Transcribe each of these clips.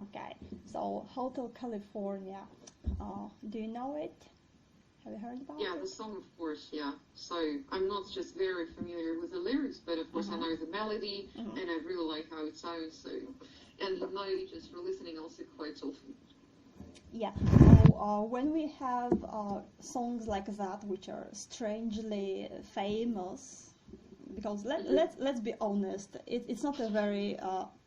Okay, so Hotel California. Do you know it? Have you heard about it? Yeah, the song, of course, yeah. So I'm not just very familiar with the lyrics, but of course I know the melody, and I really like how it sounds. So, and you know, just for listening also quite often. Yeah. So when we have songs like that, which are strangely famous, because let's be honest, it's not a very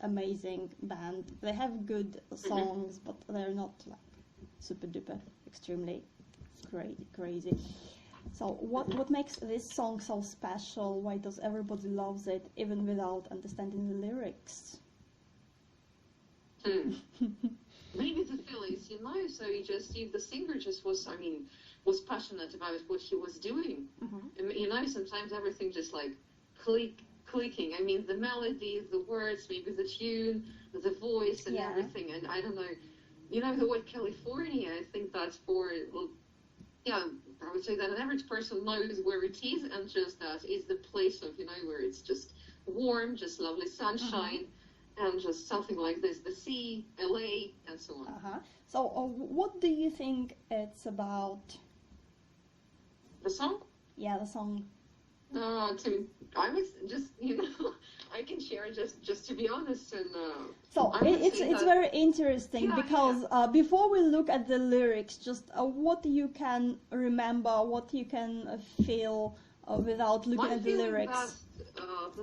amazing band. They have good songs, but they're not like super duper extremely crazy. So what makes this song so special? Why does everybody loves it even without understanding the lyrics? Maybe the feelings, you know. So the singer just was, I mean, was passionate about what he was doing. And, you know, sometimes everything just like clicking. I mean, the melody, the words, maybe the tune, the voice, and everything. And I don't know, you know, the word California. I think that's for, well, yeah, I would say that an average person knows where it is, and just that is the place of, you know, where it's just warm, just lovely sunshine. And just something like this, the sea, LA, and so on. So what do you think it's about? The song? Yeah, the song. I was just, you know, I can share just to be honest. And so it's very interesting because before we look at the lyrics, just what you can remember, what you can feel without looking at the lyrics.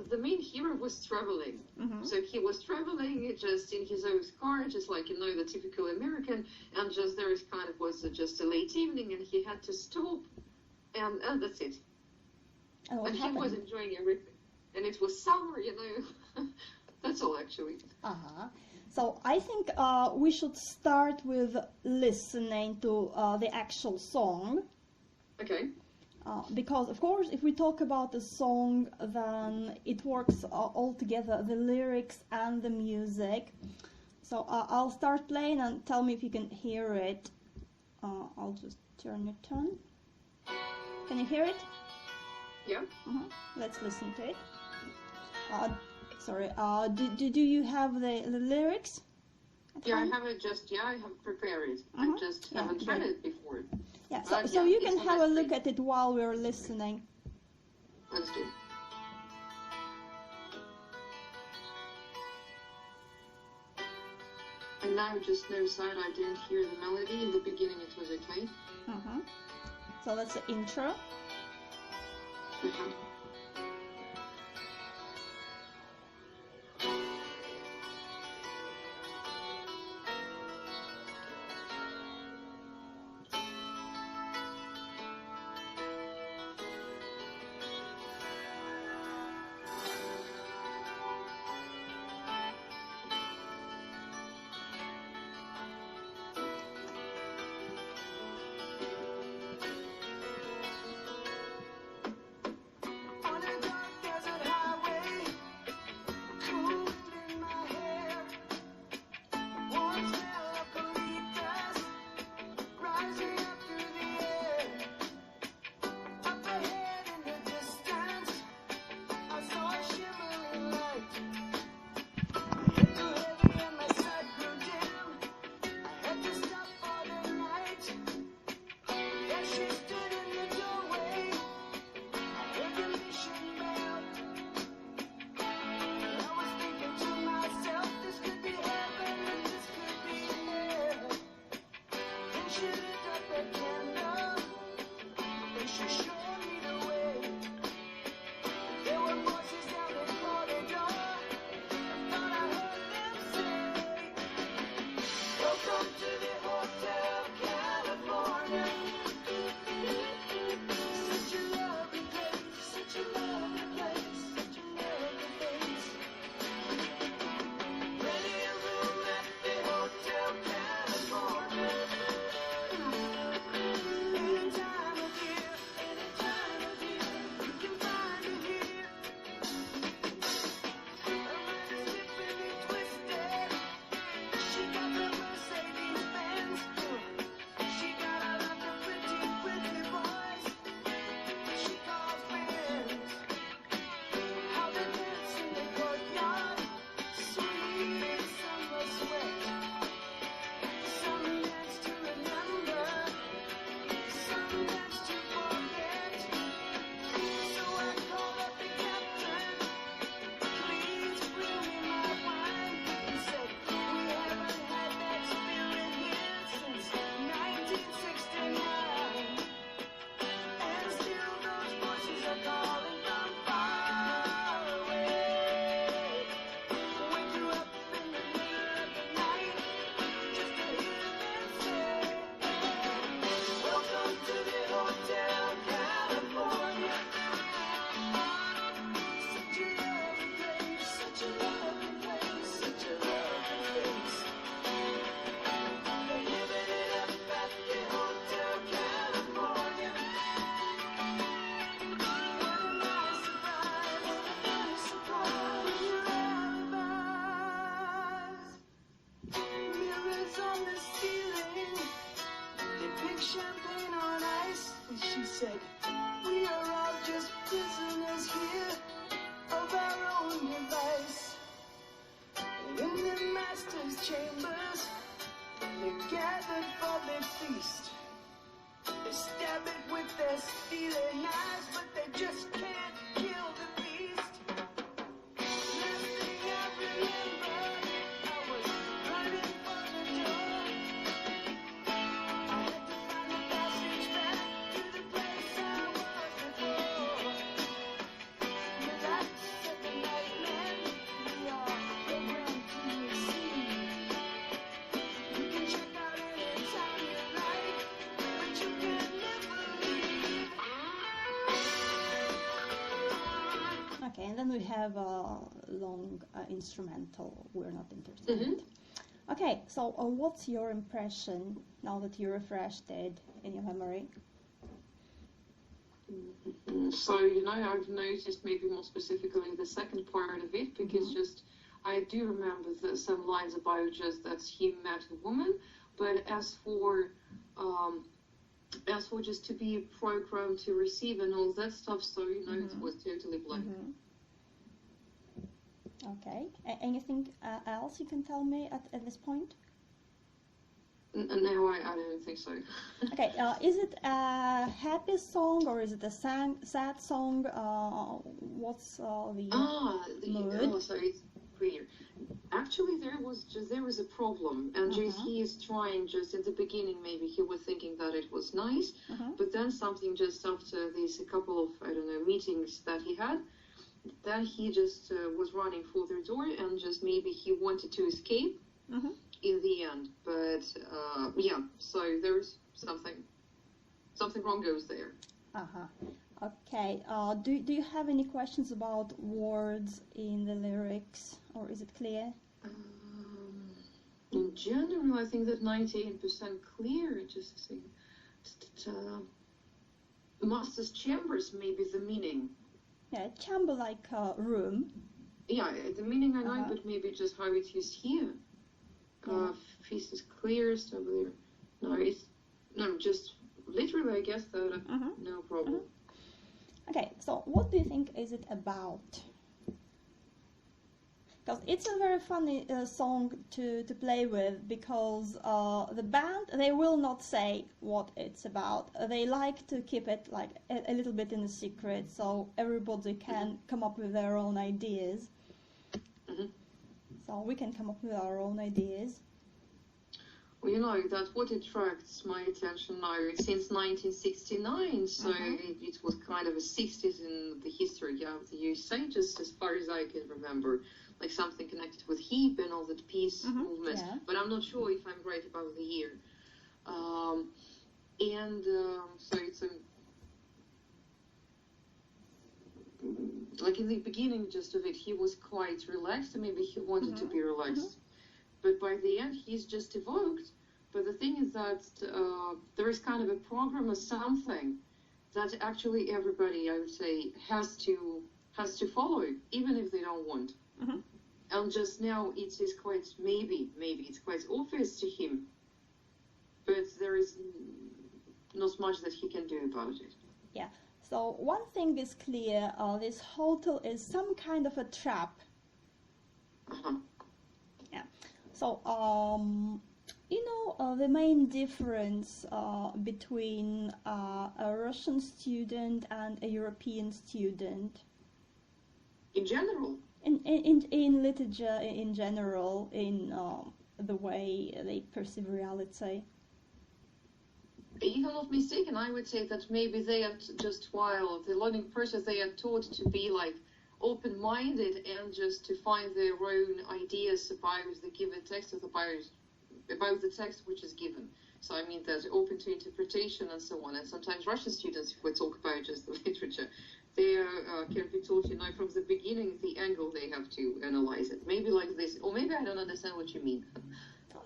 The main hero was traveling. So he was traveling just in his own car, just like, you know, the typical American, and just there is kind of was just a late evening, and he had to stop, and that's it. And he was enjoying everything, and it was summer, you know. That's all, actually. So I think we should start with listening to the actual song. Okay. Because, of course, if we talk about the song, then it works all together, the lyrics and the music. So I'll start playing and tell me if you can hear it. I'll just turn it on. Can you hear it? Yeah. Let's listen to it. Sorry, do you have the lyrics? Yeah, I have it I have prepared it. I just haven't tried it before. Yeah, so you can have a look at it while we're listening. Let's do. And now just no side, I didn't hear the melody. In the beginning it was okay. So that's the intro. stars on the ceiling. They pick champagne on ice. And she said, we are all just prisoners here of our own device. And in the master's chambers, they gathered for their feast. They stab it with their steely knives, but they just can't kill the beast. Last thing I remember, I was running for the door. I had to find the passage back to the place I was before. Relax at the nightmare, we are programmed to receive. You can check out anytime you like, but you can never leave. Okay, and then we have a long instrumental. We're not interested. Mhm. Okay, so what's your impression now that you refreshed it in your memory? So, you know, I've noticed maybe more specifically the second part of it, because just, I do remember some lines about just that he met a woman, but as for just to be programmed to receive and all that stuff, so, you know, it was totally blank. Okay, anything else you can tell me at this point? No, I don't think so. Okay, is it a happy song or is it a sad song? What's the mood? Oh, so it's clear. Actually, there was a problem, and just he is trying just in the beginning. Maybe he was thinking that it was nice, but then something just after these a couple of meetings that he had, then he just was running for the door, and just maybe he wanted to escape in the end. But yeah, so there's something wrong goes there. Okay. Do you have any questions about words in the lyrics, or is it clear? In general, I think that 98% clear. Just a second. Master's chambers, maybe the meaning. Yeah, chamber like room. Yeah, the meaning I know, but maybe just how it is here. Feast is clear, so there. No, just literally, I guess that no problem. Okay, so what do you think is it about? Because it's a very funny song to play with, because the band, they will not say what it's about. They like to keep it like a little bit in a secret, so everybody can come up with their own ideas. So we can come up with our own ideas. Well, you know, that's what attracts my attention now. It's since 1969, so it was kind of a 60s in the history of the USA, just as far as I can remember. Like something connected with HEAP and all that peace movement. Yeah. But I'm not sure if I'm right about the year. So it's like in the beginning just of it, he was quite relaxed, and maybe he wanted to be relaxed. But by the end, he's just evoked. But the thing is that there is kind of a program or something that actually everybody, I would say, has to follow, even if they don't want. And just now, it is quite, maybe it's quite obvious to him, but there is not much that he can do about it. Yeah, so one thing is clear, this hotel is some kind of a trap. Yeah, so, you know, the main difference between a Russian student and a European student? In general? In literature, in general, in the way they perceive reality. If I'm not mistaken, I would say that maybe they are just, while the learning process, they are taught to be like open-minded and just to find their own ideas about the given text, about the text which is given. So I mean, they're open to interpretation and so on. And sometimes Russian students, if we talk about just the literature, they can be taught, you know, from the beginning, the angle they have to analyze it. Maybe like this, or maybe I don't understand what you mean.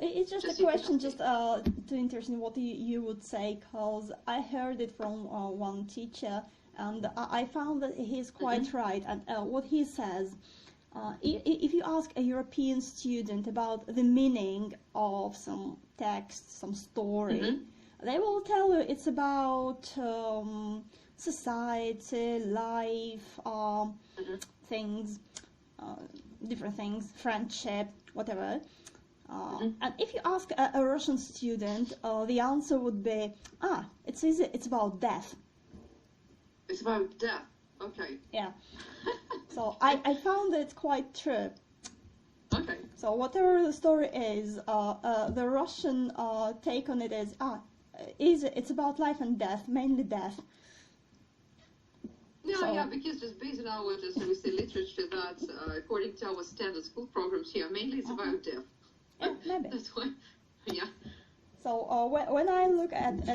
It's just a question, just to interest in what you would say, because I heard it from one teacher, and I found that he's quite right. And what he says, If you ask a European student about the meaning of some text, some story, they will tell you it's about society, life, things, different things, friendship, whatever. And if you ask a Russian student, the answer would be, it's easy, it's about death. It's about death. Okay. Yeah. So I found it quite true. Okay. So whatever the story is, the Russian take on it is, it's about life and death, mainly death. Yeah, so, because just based on our literature that, according to our standard school programs here, mainly it's about death. Yeah, maybe. That's why, yeah. So when I look at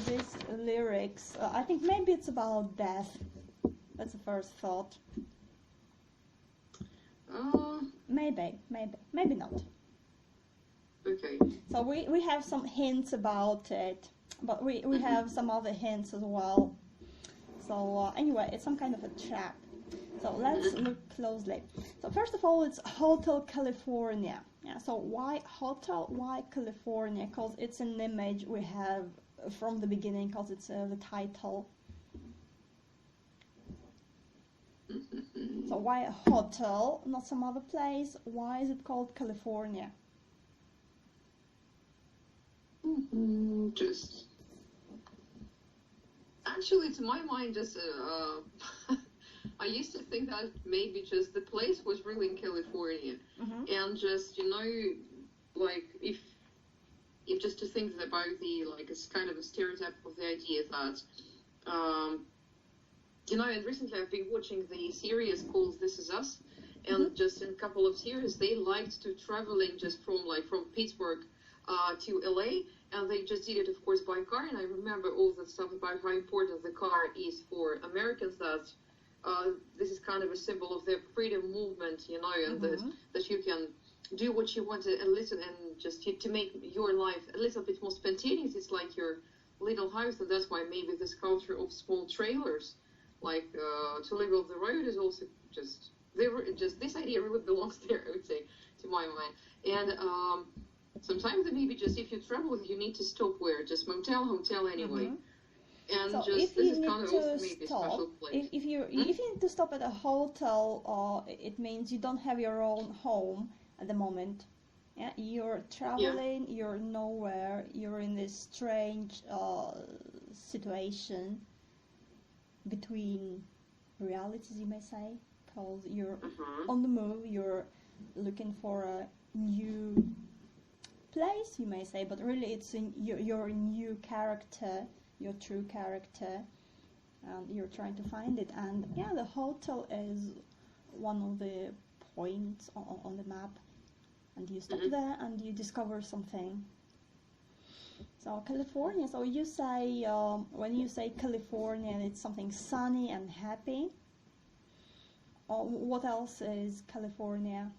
these lyrics, I think maybe it's about death. That's the first thought. Maybe not. Okay. So we have some hints about it, but we have some other hints as well. So anyway, it's some kind of a trap. So let's look closely. So first of all, it's Hotel California. Yeah. So why hotel? Why California? Because it's an image we have from the beginning. Because it's the title. So why a hotel, not some other place? Why is it called California? Just actually, to my mind, just I used to think that maybe just the place was really in California, and just like if just to think about the like it's kind of a stereotype of the idea that. And recently I've been watching the series called This Is Us, and just in a couple of series they liked to traveling just from Pittsburgh to LA, and they just did it, of course, by car. And I remember all that stuff about how important the car is for Americans. That this is kind of a symbol of their freedom movement, and that you can do what you want and listen, and just to make your life a little bit more spontaneous. It's like your little house, and that's why maybe this culture of small trailers. Like to live off the road is also just this idea really belongs there, I would say, to my mind. And sometimes maybe just if you travel, you need to stop where just motel, hotel anyway. And so just this is kind of also maybe a special place. If you need to stop at a hotel, it means you don't have your own home at the moment. Yeah, you're traveling, you're nowhere, you're in this strange situation between realities, you may say, because you're on the move, you're looking for a new place, you may say, but really it's your new character, your true character, and you're trying to find it. And yeah, the hotel is one of the points on the map, and you stop there and you discover something. So California, so you say, when you say California, it's something sunny and happy. Or what else is California?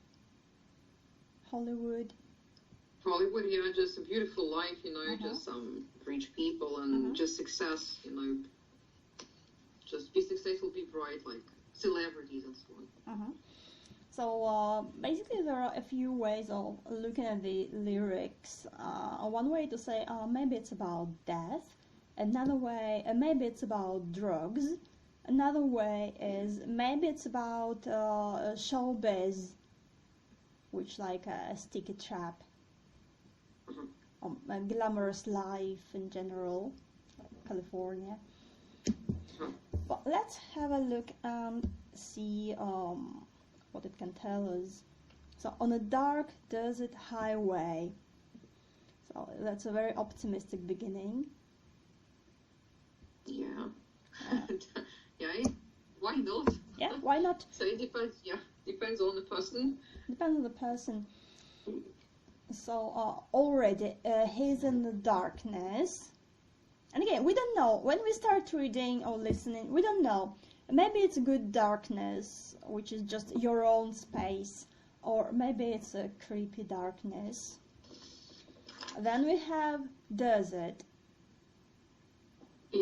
Hollywood? Hollywood, yeah, just a beautiful life, just some rich people and just success, just be successful, be bright, like celebrities and so on. So basically there are a few ways of looking at the lyrics. One way to say, maybe it's about death. Another way, maybe it's about drugs. Another way is maybe it's about showbiz, which like a sticky trap. A glamorous life in general, California. But let's have a look and see what it can tell us. So on a dark desert highway. So that's a very optimistic beginning. Yeah. Yeah, why not? Yeah, why not? So it depends, depends on the person. Depends on the person. So already he's in the darkness. And again, we don't know. When we start reading or listening, we don't know. Maybe it's a good darkness, which is just your own space. Or maybe it's a creepy darkness. Then we have desert.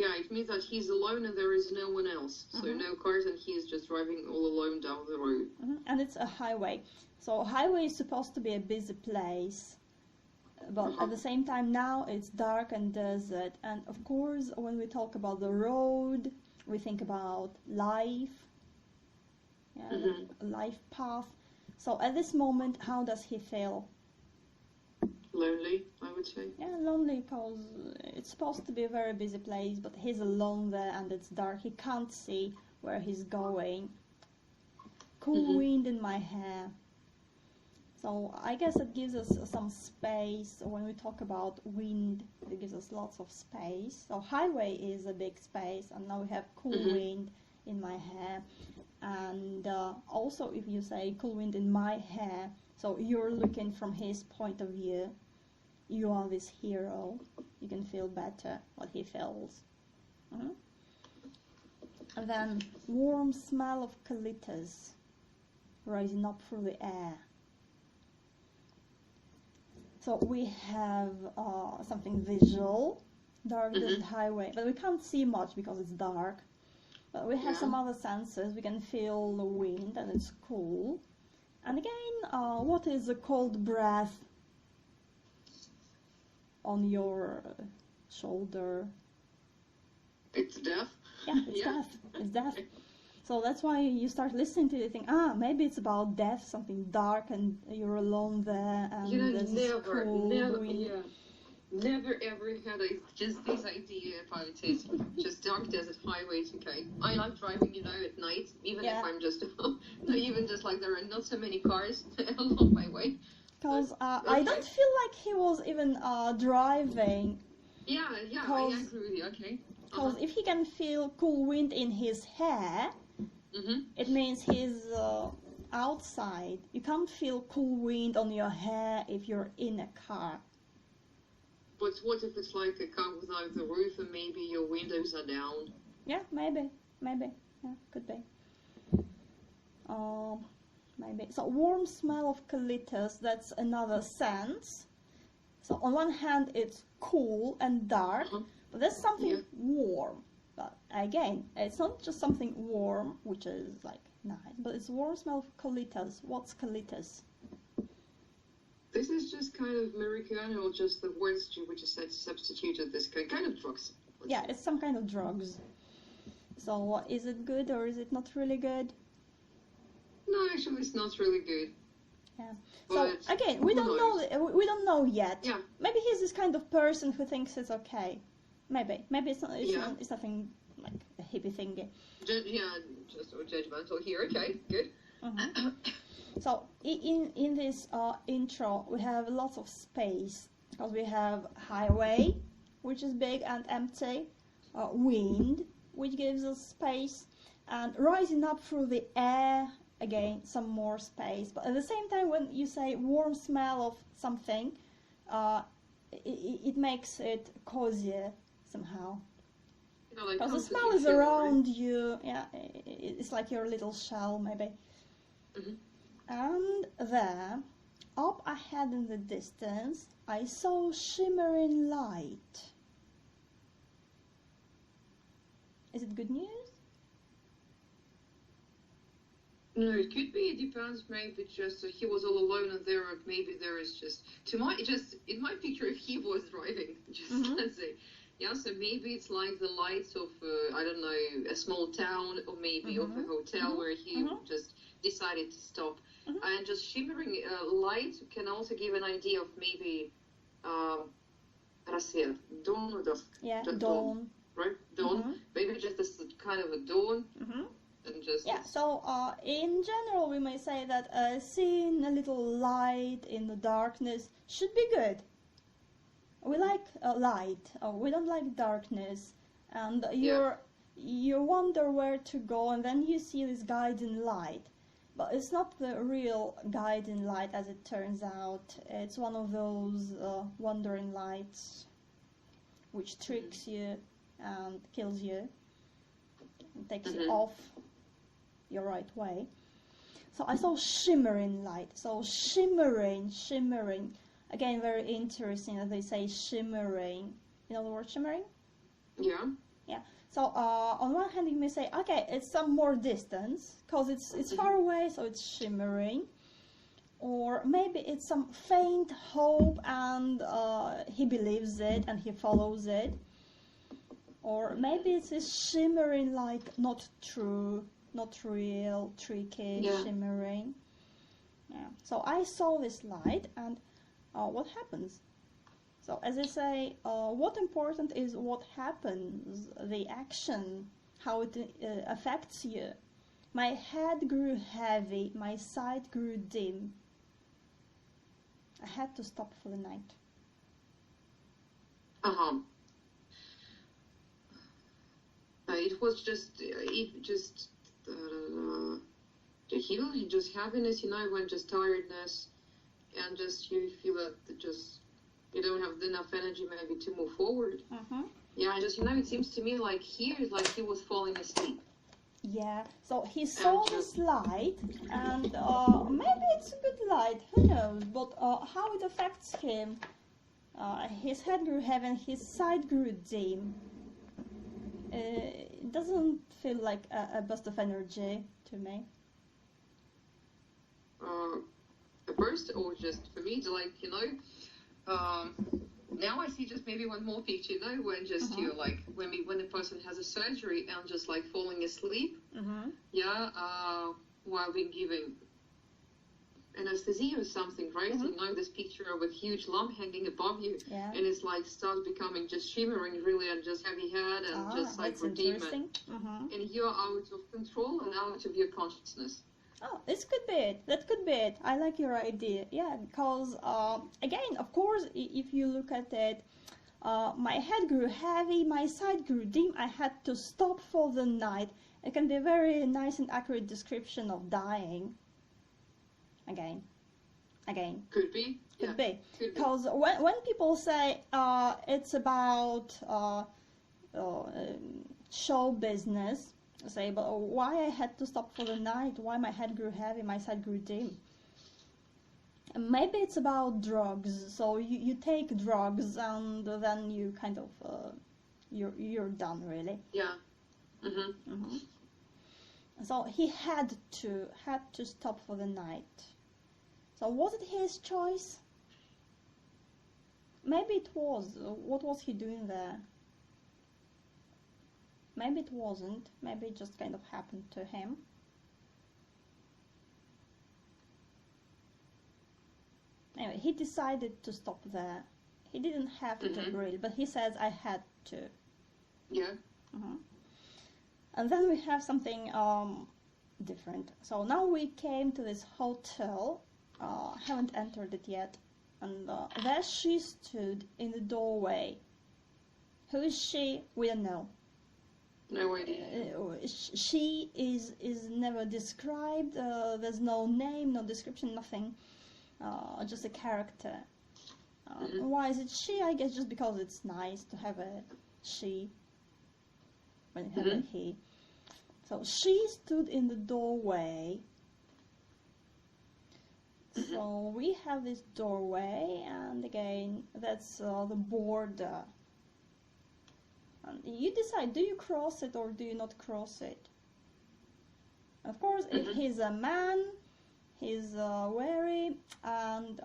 Yeah, it means that he's alone and there is no one else. So no cars and he's just driving all alone down the road. And it's a highway. So a highway is supposed to be a busy place. But at the same time now it's dark and desert. And of course when we talk about the road, we think about life. Yeah, life path. So at this moment, how does he feel? Lonely, I would say. Yeah, lonely because it's supposed to be a very busy place, but he's alone there and it's dark. He can't see where he's going. Cool wind in my hair. So I guess it gives us some space. When we talk about wind, it gives us lots of space. So highway is a big space, and now we have cool wind in my hair. And also if you say cool wind in my hair, so you're looking from his point of view. You are this hero. You can feel better what he feels. And then warm smell of eucalyptus rising up through the air. So we have something visual, dark desert highway, but we can't see much because it's dark. But we have some other senses. We can feel the wind and it's cool. And again, what is a cold breath on your shoulder? It's death. Yeah, it's death. It's death. So that's why you start listening to it and think, maybe it's about death, something dark, and you're alone there, and there's this cool wind. Never ever had just this idea about it. Just dark desert highways, okay. I like driving, at night, even if I'm just, even just like there are not so many cars along my way. Because I don't feel like he was even driving. Yeah, I agree with you, okay. Because if he can feel cool wind in his hair, it means he's outside. You can't feel cool wind on your hair if you're in a car. But what if it's like a car without the roof and maybe your windows are down? Yeah, maybe. Yeah, could be. Maybe. So warm smell of eucalyptus, that's another sense. So on one hand it's cool and dark, but there's something warm. But again, it's not just something warm, which is like nice, but it's warm smell of eucalyptus. What's eucalyptus? This is just kind of marijuana, or just the words which is substituted this kind of drugs. Yeah, it's some kind of drugs. So is it good or is it not really good? No, actually, it's not really good. Yeah. So again, we don't know. We don't know yet. Yeah. Maybe he's this kind of person who thinks it's okay. Maybe it's not. It's nothing like a hippie thingy. Just judgmental here. Okay, good. So in this intro, we have lots of space because we have highway, which is big and empty, wind, which gives us space, and rising up through the air, again, some more space. But at the same time, when you say warm smell of something, it makes it cozier somehow. Because the smell is around you. Yeah, it's like your little shell, maybe. And there, up ahead in the distance, I saw shimmering light. Is it good news? No, it could be. It depends. Maybe just he was all alone, and maybe there is just in my picture, if he was driving, let's say, so maybe it's like the lights of I don't know, a small town, or maybe of a hotel where he just decided to stop. And just shimmering light can also give an idea of maybe рассвет, dawn or dusk. Yeah, just dawn. Right? Dawn. Maybe just this kind of a dawn. And just so in general we may say that seeing a little light in the darkness should be good. We like light, we don't like darkness, and you wonder where to go, and then you see this guiding light. But it's not the real guiding light, as it turns out. It's one of those wandering lights which tricks you and kills you and takes you off your right way. So I saw shimmering light. So shimmering. Again, very interesting that they say shimmering. You know the word shimmering? Yeah. Yeah. So on one hand, you may say, okay, it's some more distance because it's far away, so it's shimmering. Or maybe it's some faint hope, and he believes it and he follows it. Or maybe it's a shimmering, like not true, not real, tricky, shimmering. Yeah. So I saw this light, and what happens? So as I say, what important is what happens, the action, how it affects you. My head grew heavy, my sight grew dim. I had to stop for the night. It was just happiness, when just tiredness, and just you feel that just you don't have enough energy maybe to move forward. Yeah, just it seems to me like he was falling asleep. Yeah, so he saw this light, and maybe it's a good light, who knows, but how it affects him, his head grew heavy and his sight grew dim. It doesn't feel like a burst of energy to me. First, or just for me, now I see just maybe one more picture, when just when the person has a surgery and just like falling asleep, while being given anesthesia or something, right? This picture of a huge lump hanging above you, and it's like starts becoming just shimmering really, and just heavy head, and just like redeeming, and you're out of control and out of your consciousness. Oh, this could be it. That could be it. I like your idea. Yeah, because, again, of course, if you look at it, my head grew heavy, my sight grew dim, I had to stop for the night. It can be a very nice and accurate description of dying. Again. Could be. Could be. Because when people say it's about show business, say, but why I had to stop for the night, why my head grew heavy, my sight grew dim. And maybe it's about drugs, so you take drugs and then you kind of, you're done really. Yeah. So he had to stop for the night. So was it his choice? Maybe it was. What was he doing there? Maybe it wasn't. Maybe it just kind of happened to him. Anyway, he decided to stop there. He didn't have to really, but he says, I had to. Yeah. And then we have something different. So now we came to this hotel. Haven't entered it yet. And there she stood in the doorway. Who is she? We don't know. No idea. She is never described. There's no name, no description, nothing. Just a character. Why is it she? I guess just because it's nice to have a she when you have a he. So she stood in the doorway. So we have this doorway, and again, that's the border. And you decide, do you cross it or do you not cross it? Of course, if he's a man, he's wary, and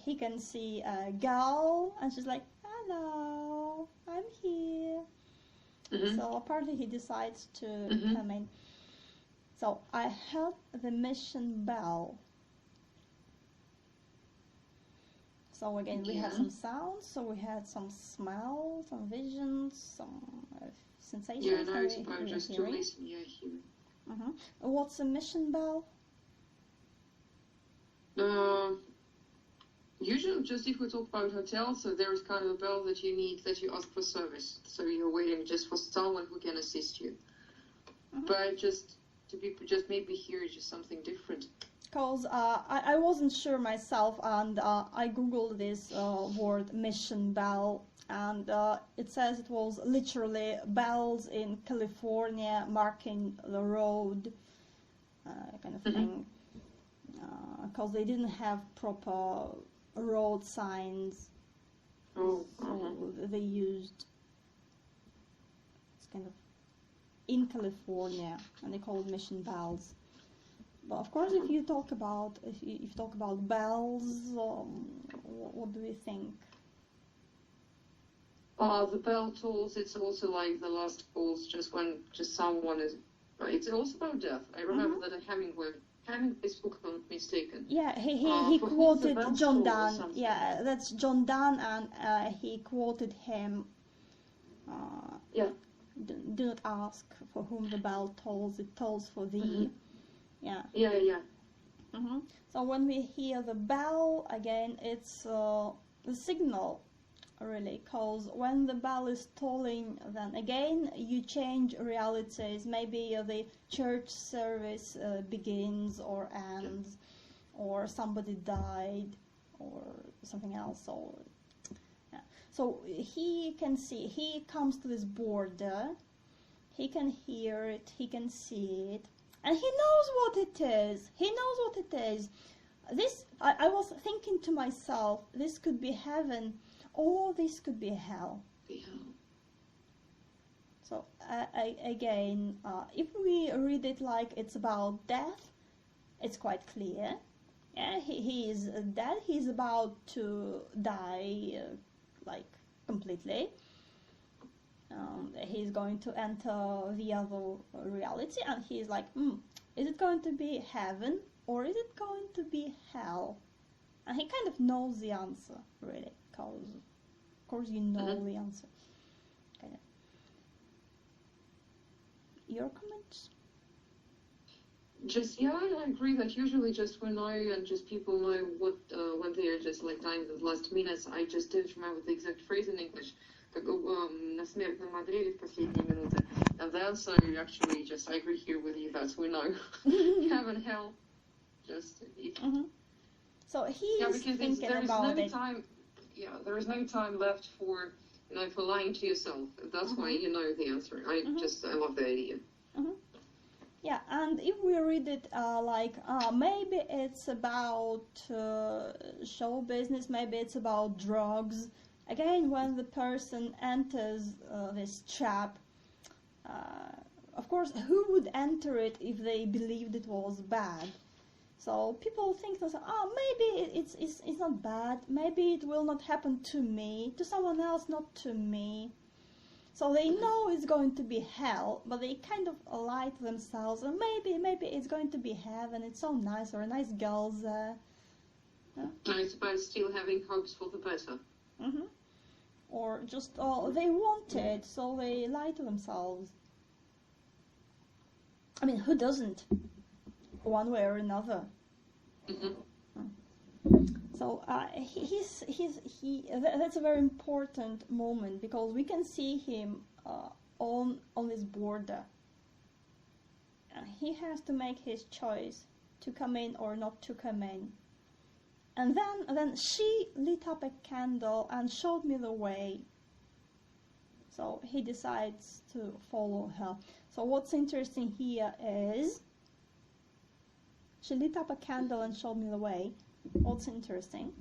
he can see a girl, and she's like, hello, I'm here. So apparently he decides to come in. So I heard the mission bell. So again, we had some sounds, so we had some smells, some visions, some sensations. Yeah, no, it's about just to listen, hearing. What's a mission bell? Usually, just if we talk about hotels, so there is kind of a bell that you need, that you ask for service. So you're waiting just for someone who can assist you. But just maybe here is just something different. Because I wasn't sure myself, and I googled this word mission bell, and it says it was literally bells in California marking the road, kind of thing, because they didn't have proper road signs, so they used kind of in California, and they call it mission bells. But of course, if you talk about bells, what do you think? The bell tolls. It's also like the last calls, just when someone is. It's also about death. I remember that Hemingway spoke, if I'm not mistaken. Yeah, he quoted John Donne. Yeah, that's John Donne, and he quoted him. Yeah. Do not ask for whom the bell tolls; it tolls for thee. Yeah. Yeah. So when we hear the bell again, it's the signal, really, because when the bell is tolling, then again you change realities. Maybe the church service begins or ends, or somebody died, or something else. So he can see. He comes to this border. He can hear it. He can see it. And he knows what it is. He knows what it is. This, I was thinking to myself, this could be heaven, or this could be hell. So again, if we read it like it's about death, it's quite clear. Yeah, he is dead. He's about to die, like completely. He's going to enter the other reality, and he's like, is it going to be heaven or is it going to be hell? And he kind of knows the answer, really, because of course you know the answer. Kind of. Your comments? Just, yeah, I agree that usually just when people know what, when they are just like dying the last minutes, I just don't remember the exact phrase in English. На смертном одре в последние минуты. And then, so actually, just I agree here with you that we know heaven, hell, just. So he's thinking about it. There is no time left for lying to yourself. That's why you know the answer. I love the idea. Yeah, and if we read it maybe it's about show business, maybe it's about drugs. Again, when the person enters this trap, of course, who would enter it if they believed it was bad? So people think that, maybe it's not bad, maybe it will not happen to me, to someone else, not to me. So they know it's going to be hell, but they kind of lie to themselves, and maybe it's going to be heaven, it's so nice, or a nice girl's there. I suppose still having hopes for the better. Or just, they want it, so they lie to themselves. I mean, who doesn't? One way or another. So that's a very important moment, because we can see him on this border. He has to make his choice to come in or not to come in. And then she lit up a candle and showed me the way. So he decides to follow her. So what's interesting here is she lit up a candle and showed me the way. What's interesting?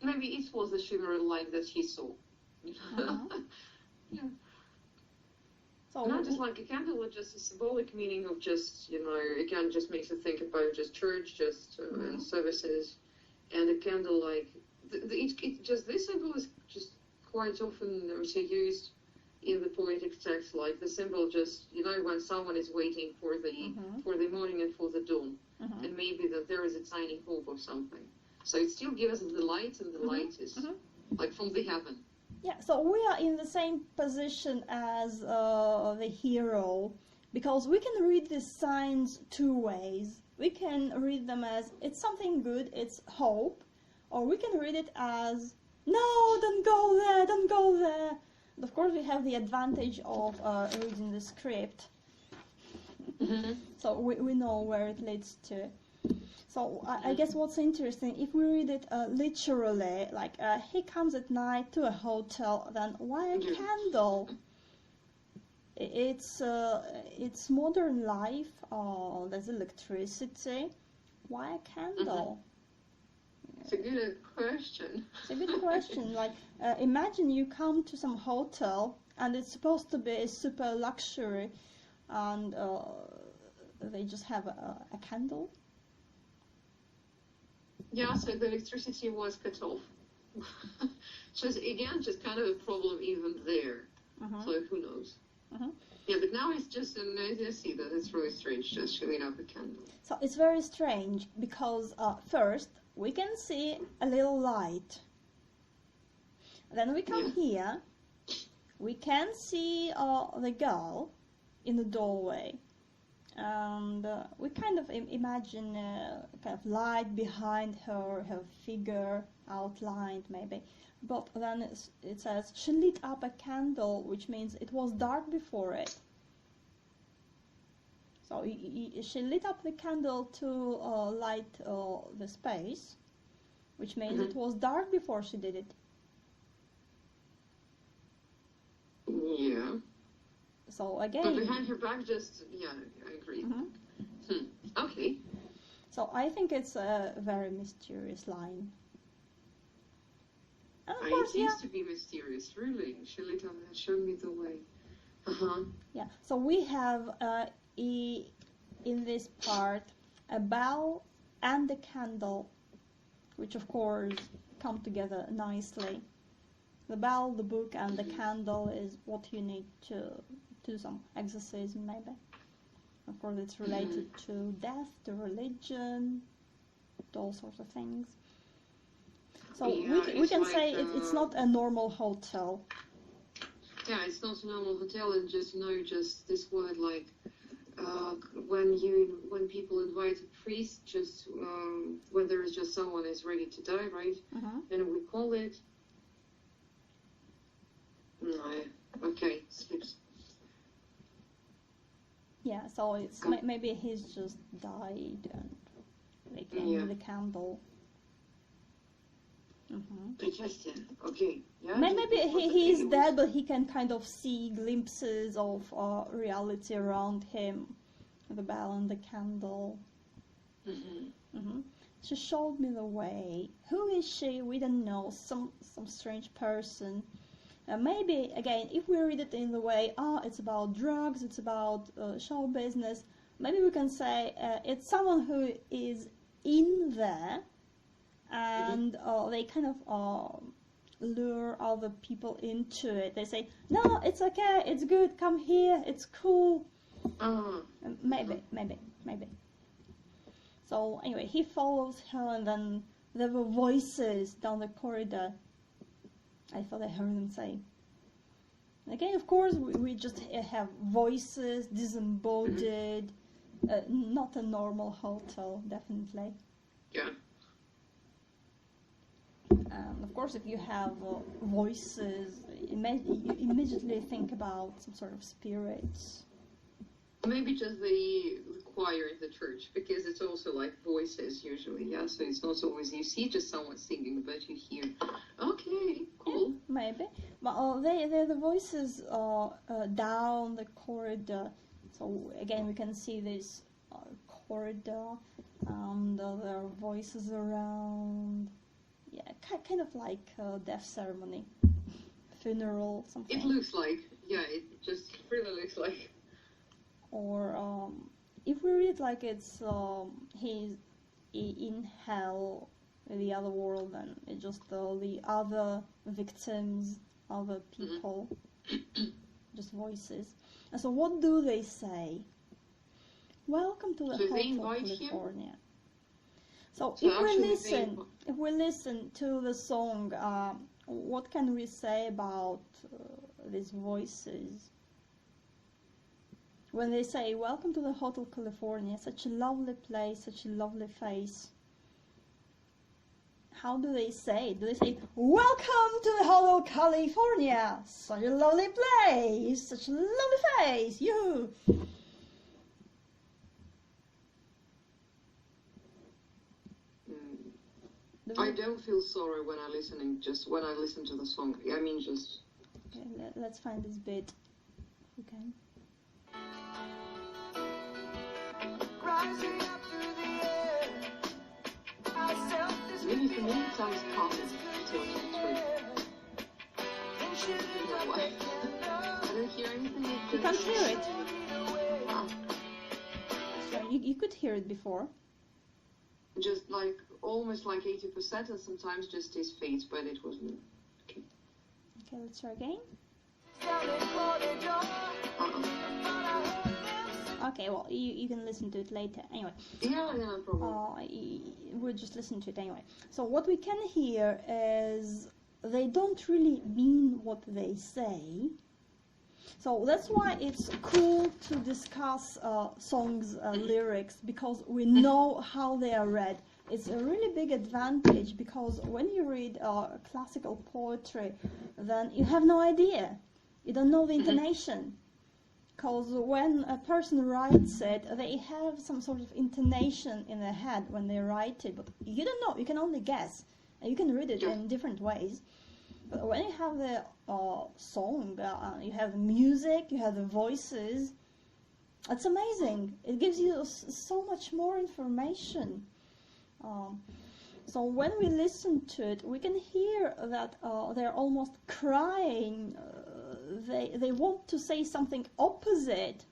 Maybe it was the shimmering light that he saw. Yeah. So not just like a candle, it's just a symbolic meaning of just, again, just makes you think about just church, just and services, and a candle like this symbol is just quite often used in the poetic text, like the symbol just when someone is waiting for the morning and for the dawn, and maybe that there is a tiny hope of something. So it still gives us the light, and the light is like from the heaven. Yeah, so we are in the same position as the hero, because we can read these signs two ways. We can read them as it's something good, it's hope, or we can read it as no, don't go there, don't go there. And of course, we have the advantage of reading the script, so we know where it leads to. So I guess what's interesting, if we read it literally, like he comes at night to a hotel, then why a candle? It's modern life. There's electricity. Why a candle? It's a good question. It's a good question. Like, imagine you come to some hotel and it's supposed to be super luxury, and they just have a candle. Yeah, so the electricity was cut off. Just kind of a problem even there. So who knows? Yeah, but now it's just I see that it's really strange, just showing up a candle. So it's very strange because first we can see a little light. Then we come here. We can see the girl in the doorway, and we kind of imagine kind of light behind her, her figure outlined maybe. But then it says she lit up a candle, which means it was dark before it. So she lit up the candle to light the space, which means it was dark before she did it. Yeah. So again... But behind her back just... Yeah, I agree. Okay. So I think it's a very mysterious line. And of course, it seems to be mysterious, really. She lit up and showed me the way. Yeah, so we have in this part a bell and a candle, which of course come together nicely. The bell, the book, and the candle is what you need to do some exorcism, maybe. Of course, it's related to death, to religion, to all sorts of things. So we can say it's not a normal hotel. Yeah, it's not a normal hotel, and just this word, like when people invite a priest, just when there is just someone is ready to die, right? And we call it. No, okay, slips. Yeah, so it's maybe he's just died and they came with a candle. Okay. Yeah, maybe he's dead, but he can kind of see glimpses of reality around him. The bell and the candle. She showed me the way. Who is she? We don't know. Some strange person. Maybe, again, if we read it in the way, it's about drugs, it's about show business, maybe we can say it's someone who is in there, and they kind of lure other people into it. They say, no, it's okay, it's good, come here, it's cool. Maybe. So anyway, he follows her, and then there were voices down the corridor. I thought I heard them say. Again, of course, we just have voices, disembodied, not a normal hotel, definitely. Yeah. And of course, if you have voices, you immediately think about some sort of spirits. Maybe just the choir in the church, because it's also like voices usually, yeah? So it's not always you see just someone singing, but you hear, okay, cool. Yeah, maybe. But they're the voices down the corridor. So again, we can see this corridor, and there are voices around. Yeah, kind of like a death ceremony, funeral, something. It looks like, yeah, it just really looks like. Or if we read like it's he's in hell, in the other world, then it's just the other victims, other people, just voices. And so what do they say? Welcome to the Hotel California. So if we listen to the song, what can we say about these voices? When they say, welcome to the Hotel California, such a lovely place, such a lovely face. How do they say? Do they say, welcome to the Hotel California, such a lovely place, such a lovely face, you? I don't feel sorry when I listen to the song. I mean, just... Okay, let's find this bit, if we can. Rising up through the air, I felt this Really for me it sounds calming, to tell you the truth. No way. I don't hear anything. You can't hear it. Wow. So you could hear it before. Just like, almost like 80%, and sometimes just his feet, but it wasn't. Okay. Okay, let's try again. Okay, well, you can listen to it later. Anyway. Yeah, no problem. We'll just listen to it anyway. So what we can hear is they don't really mean what they say. So that's why it's cool to discuss songs' lyrics, because we know how they are read. It's a really big advantage, because when you read classical poetry, then you have no idea. You don't know the intonation. Because when a person writes it, they have some sort of intonation in their head when they write it, but you don't know. You can only guess. And you can read it in different ways. But when you have the song, you have the music, you have the voices, it's amazing. It gives you so much more information. So when we listen to it, we can hear that they're almost crying. They want to say something opposite.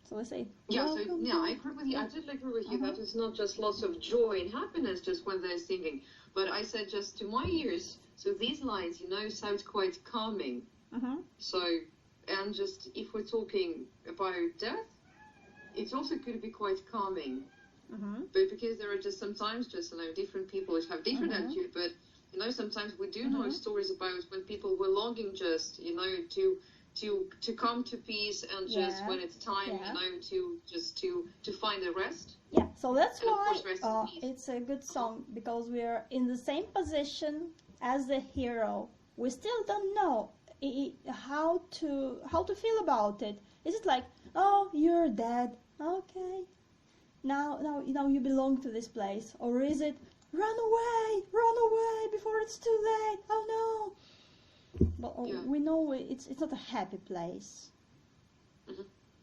So they say, yeah, so yeah, I agree with you. I totally agree with you that it's not just lots of joy and happiness just when they're singing. But I said just to my ears, so these lines, you know, sound quite calming. So, and just if we're talking about death, it's also going to be quite calming. But because there are just sometimes just, you know, different people which have different attitude, but, you know, sometimes we do know stories about when people were longing just, you know, to come to peace, and just when it's time, you know, to find a rest. Yeah, so that's and why it's a good song, because we're in the same position as the hero. We still don't know how to feel about it. Is it like, oh, you're dead, okay, now you belong to this place, or is it run away before it's too late? Oh no! But we know it's not a happy place.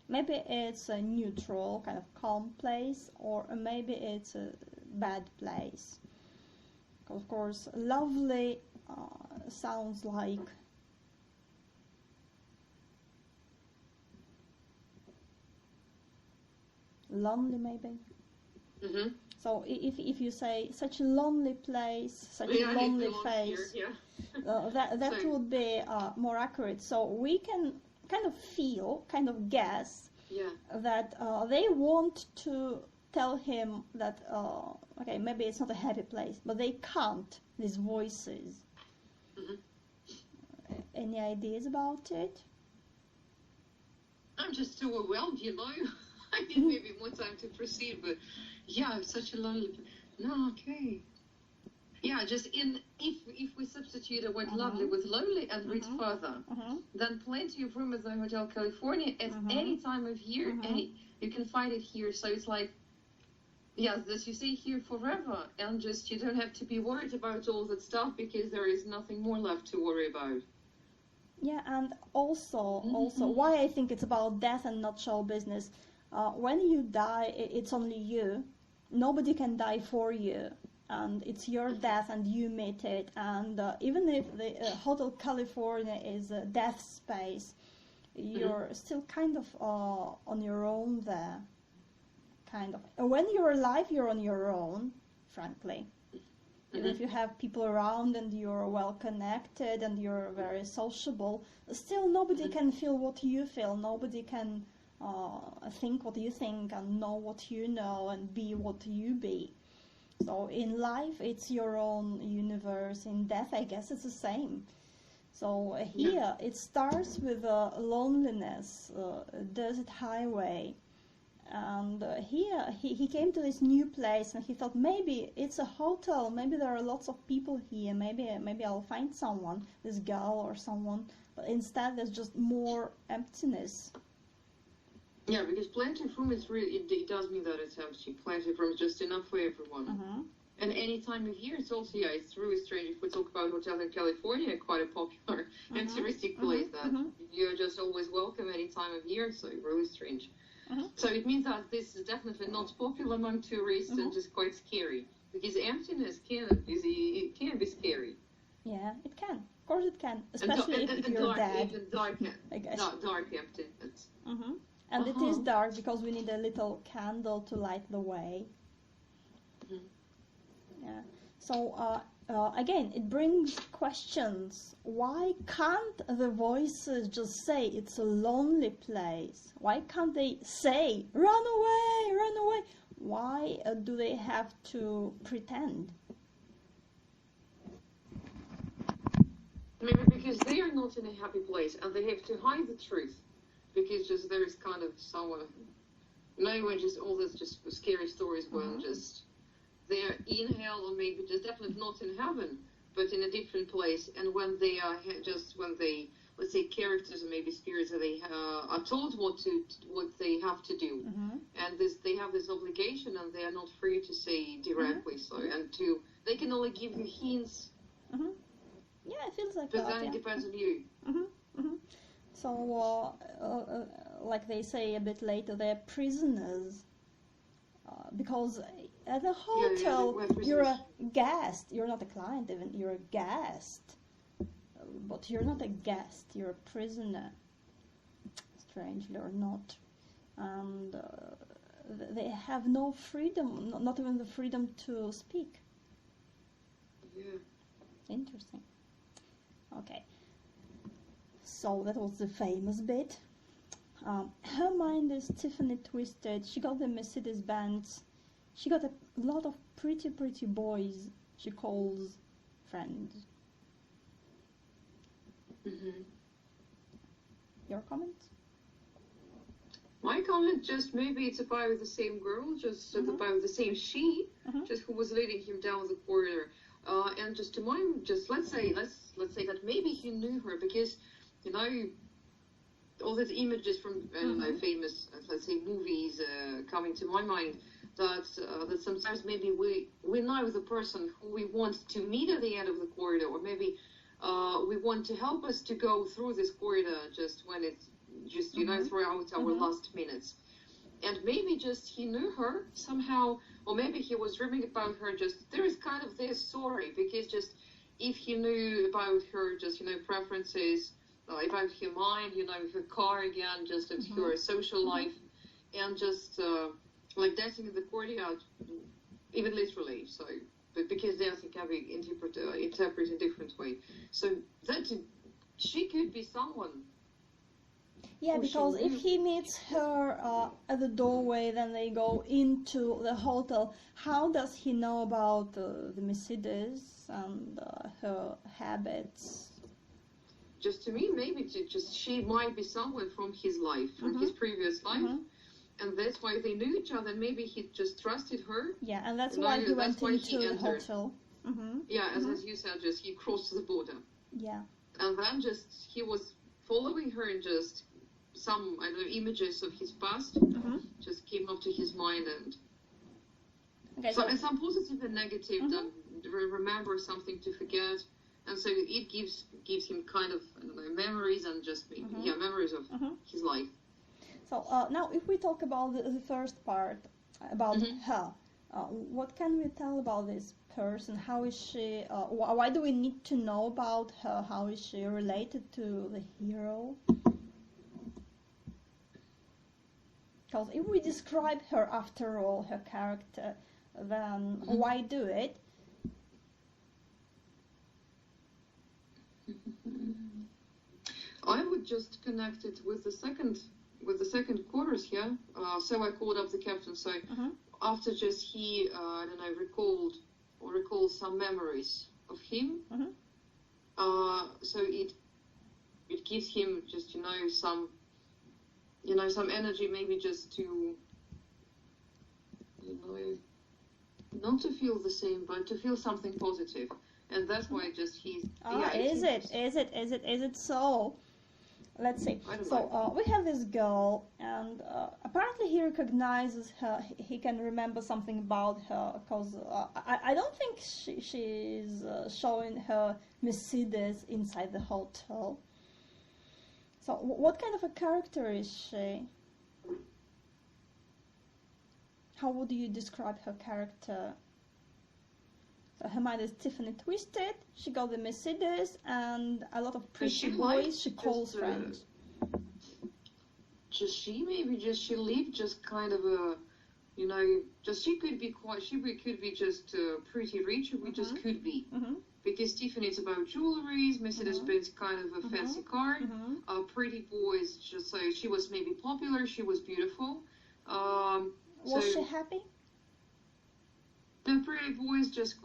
Maybe it's a neutral, kind of calm place, or maybe it's a bad place. Of course, lovely sounds like lonely, maybe. So if you say such a lonely place, such a lonely face, that would be more accurate. So we can kind of feel, kind of guess that they want to tell him that, okay, maybe it's not a happy place, but they can't, these voices. Any ideas about it? I'm just overwhelmed, you know. I need maybe more time to proceed, but yeah, such a lonely. No, okay. Yeah, just if we substitute the word lovely with lonely and read further, then plenty of room at the Hotel California at any time of year, and you can find it here. So it's like, as you say, here forever, and just you don't have to be worried about all that stuff, because there is nothing more left to worry about. Yeah, and also why I think it's about death and not show business. When you die, it's only you. Nobody can die for you, and it's your death, and you meet it. And even if the Hotel California is a death space, you're still kind of on your own there. Kind of. When you're alive, you're on your own, frankly. Even if you have people around and you're well connected and you're very sociable, still nobody can feel what you feel. Nobody can think what you think and know what you know and be what you be. So in life, it's your own universe. In death, I guess it's the same. So here, it starts with loneliness, a desert highway. And here, he came to this new place, and he thought, maybe it's a hotel, maybe there are lots of people here, maybe I'll find someone, this girl or someone. But instead, there's just more emptiness. Yeah, because plenty of room is really, it does mean that it's empty. Plenty of room is just enough for everyone. And any time of year, it's also, it's really strange. If we talk about hotels in California, quite a popular and touristic place that you're just always welcome any time of year, so really strange. So it means that this is definitely not popular among tourists and just quite scary. Because emptiness can be scary. Yeah, it can. Of course it can, especially if you're dark, dead. Even dark, I guess. Dark emptiness. And it is dark because we need a little candle to light the way. Yeah. So again, it brings questions. Why can't the voices just say it's a lonely place? Why can't they say, run away, run away? Why do they have to pretend? Maybe because they are not in a happy place and they have to hide the truth. Because just there is kind of someone, when just all this just scary stories when just they're in hell or maybe just definitely not in heaven, but in a different place. And when they are let's say characters or maybe spirits, they are told what they have to do, and they have this obligation and they are not free to say directly. So they can only give you hints. Yeah, it feels like but that. Then it depends on you. So, like they say a bit later, they're prisoners. Because at a hotel, you're a guest. You're not a client even, you're a guest. But you're not a guest, you're a prisoner. Strangely or not. And they have no freedom, not even the freedom to speak. Yeah. Interesting. Okay. So that was the famous bit. Her mind is Tiffany twisted. She got the Mercedes-Benz. She got a lot of pretty boys she calls friends. Your comments? My comment, just maybe it's about the same girl, just about the same she, just who was leading him down the corridor. And just to mind, just let's say that maybe he knew her because, all these images from famous, let's say, movies coming to my mind, that sometimes maybe we know the person who we want to meet at the end of the corridor, or maybe we want to help us to go through this corridor just when it's just throughout our last minutes. And maybe just he knew her somehow, or maybe he was dreaming about her. Just there is kind of this story, because just if he knew about her, just preferences, about her mind, her car again, just her social life, and just like dancing in the courtyard, even literally. So, but because dancing can be interpreted in different way. So that she could be someone. Yeah, because if he meets her at the doorway, then they go into the hotel. How does he know about the Mercedes and her habits? Just to me, maybe she might be someone from his life, from his previous life, and that's why they knew each other. Maybe he just trusted her. Yeah, and that's why he went into the hotel. Yeah, as you said, just he crossed the border. Yeah. And then just he was following her, and just some images of his past just came up to his mind, and and some positive and negative. Then remember something to forget, and so it gives him kind of memories, and just memories of his life. So now, if we talk about the first part about her, what can we tell about this person? How is she? Why do we need to know about her? How is she related to the hero? Because if we describe her, after all, her character, then why do it? I would just connect it with the second chorus here. So I called up the captain. So after just he, recalled some memories of him. So it gives him just some energy, maybe just to not to feel the same, but to feel something positive. And that's why just he's... Is it so? Let's see. So we have this girl, and apparently he recognizes her. He can remember something about her, because I don't think she's showing her Mercedes inside the hotel. So what kind of a character is she? How would you describe her character? So her mind is Tiffany twisted. She got the Mercedes and a lot of pretty she boys she calls friends. She lived just kind of a, just she could be just pretty rich, or we just could be. Because Tiffany's about jewelry, Mercedes-Benz kind of a fancy car, pretty boys, just so she was maybe popular, she was beautiful. Was she happy? The pretty boys just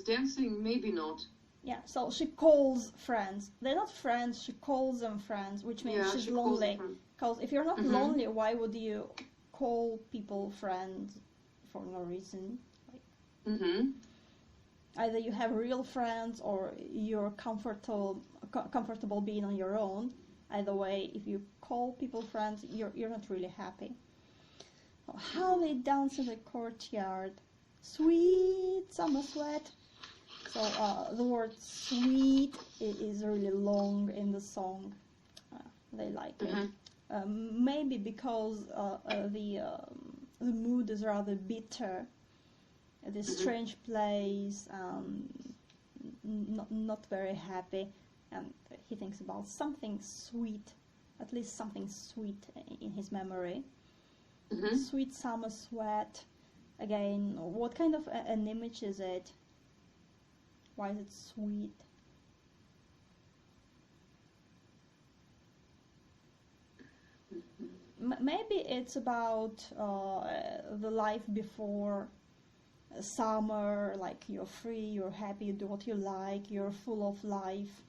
dancing, maybe not. Yeah, so she calls friends. They're not friends, she calls them friends, which means she's lonely. Because if you're not lonely, why would you call people friends for no reason? Either you have real friends or you're comfortable being on your own. Either way, if you call people friends, you're not really happy. How they dance in the courtyard. Sweet summer sweat. So the word sweet is really long in the song. They like it. Maybe because the mood is rather bitter. This strange place, not very happy, and he thinks about something sweet, at least something sweet in his memory. Sweet summer sweat. Again, what kind of an image is it? Why is it sweet? Maybe it's about the life before summer, like you're free, you're happy, you do what you like, you're full of life.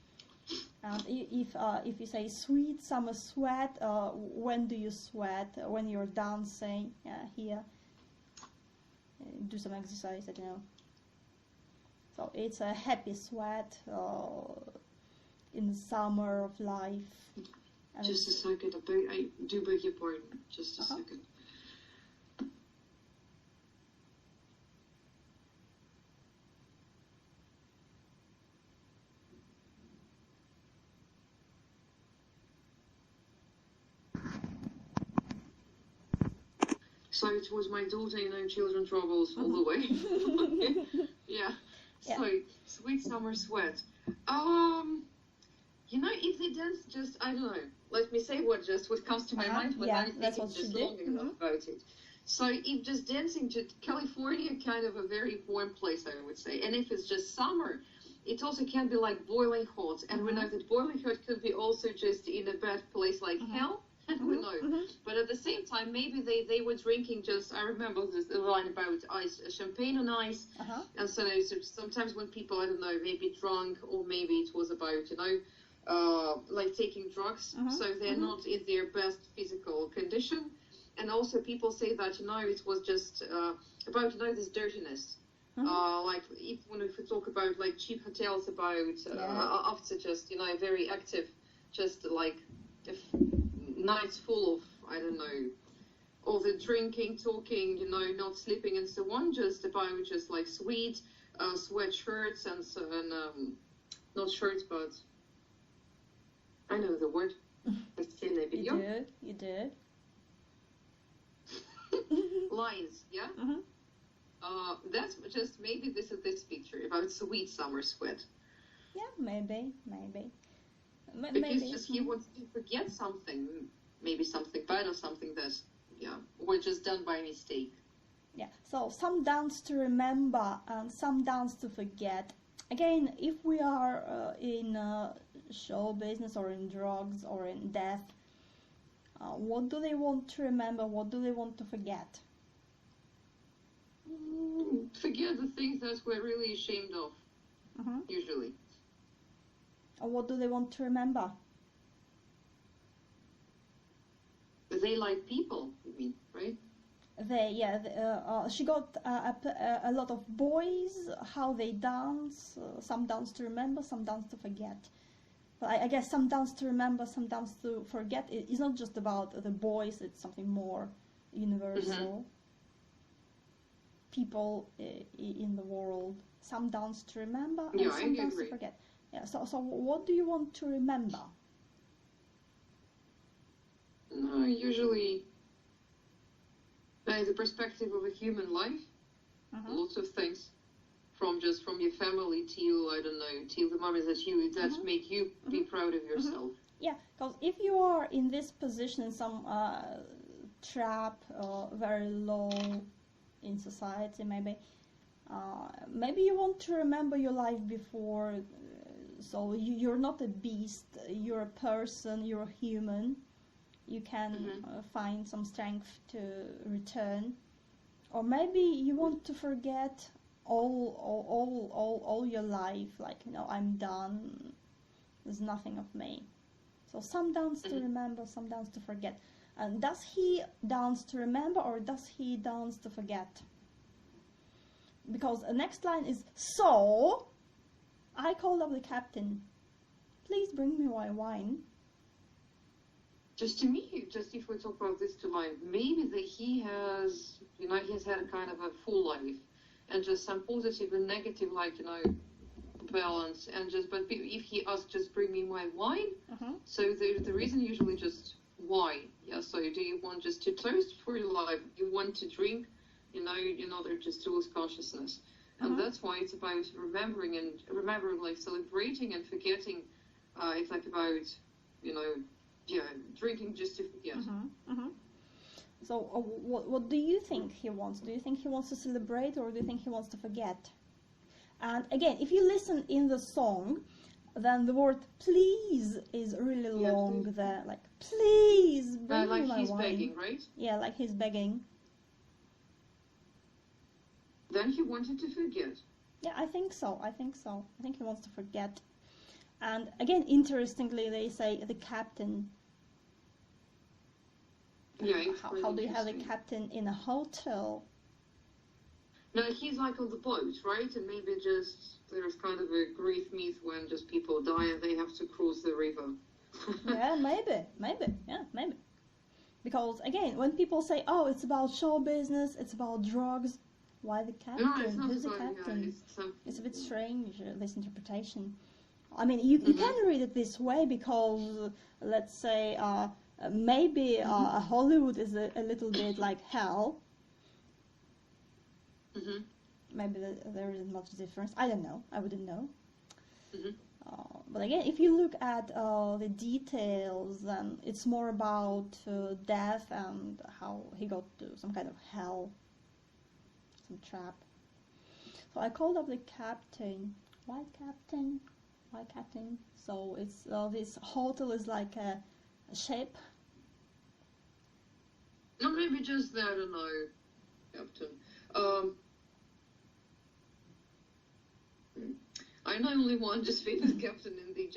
And if you say sweet summer sweat, when do you sweat? When you're dancing here. Do some exercise, I don't know. So it's a happy sweat in the summer of life. And just a second, I do beg your pardon. Just a second. So it was my daughter, children troubles all the way. Yeah. So, sweet summer sweat. If they dance just, I don't know, let me say what comes to my mind when I'm thinking just long enough about it. So if just dancing to California, kind of a very warm place, I would say. And if it's just summer, it also can be like boiling hot. And we know that boiling hot could be also just in a bad place like hell. We know. But at the same time, maybe they were drinking just, I remember the line about ice, champagne on ice. And so sometimes when people, I don't know, maybe drunk, or maybe it was about, like taking drugs, so they're not in their best physical condition. And also people say that, it was just about, this dirtiness. Like if we talk about like cheap hotels, about after just, very active, just like nights full of, I don't know, all the drinking, talking, not sleeping and so on, just about just like sweet sweatshirts and not shirts, but I know the word. You did. Lines, yeah? That's just, maybe this is this picture about sweet summer sweat. Yeah, maybe. Because just he wants to forget something, maybe something bad or something that's, or just done by mistake. Yeah, so some dance to remember and some dance to forget. Again, if we are in show business or in drugs or in death, what do they want to remember? What do they want to forget? Forget the things that we're really ashamed of, usually. Or what do they want to remember? They like people, you mean, right? She got a lot of boys, how they dance, some dance to remember, some dance to forget. But I guess some dance to remember, some dance to forget. It's not just about the boys, it's something more universal. People in the world, some dance to remember and some dance to forget. Yeah, so what do you want to remember? Usually the perspective of a human life, lots of things. from your family till, I don't know, till the moments that make you be proud of yourself. Yeah, because if you are in this position, some trap, very low in society, maybe you want to remember your life before, so you're not a beast, you're a person, you're a human. You can find some strength to return, or maybe you want to forget all your life, like, I'm done, there's nothing of me. So some dance to remember, some dance to forget. And does he dance to remember, or does he dance to forget? Because the next line is, so I called up the captain. Please bring me my wine. Just to me, just if we talk about this two lines, maybe that he has, he's had a kind of a full life, and just some positive and negative, balance, and but if he asks, just bring me my wine, so the reason usually just why, yeah, so do you want just to toast for your life, you want to drink, in order just to lose consciousness, and that's why it's about remembering, like celebrating and forgetting, it's like about, drinking just to forget. So what do you think he wants? Do you think he wants to celebrate, or do you think he wants to forget? And again, if you listen in the song, then the word please is really long there, like, please bring me my like he's wine. begging, right? Yeah, like he's begging. Then he wanted to forget. Yeah, I think so. I think he wants to forget. And again, interestingly, they say the captain. Yeah, how do you have a captain in a hotel? No, he's like on the boat, right? And maybe just there's kind of a Greek myth when just people die and they have to cross the river. Yeah, maybe. Because again, when people say, "Oh, it's about show business, it's about drugs," why the captain? No, it's not Who's the about, captain? Yeah, it's a bit strange, this interpretation. I mean, you can read it this way because, let's say, maybe Hollywood is a little bit like hell. Maybe there isn't much difference. I don't know. I wouldn't know. But again, if you look at the details, then it's more about death and how he got to some kind of hell, some trap. So I called up the captain. Why captain? Why captain? So it's this hotel is like a ship. No, maybe just I don't know, captain. I know only one just famous captain in the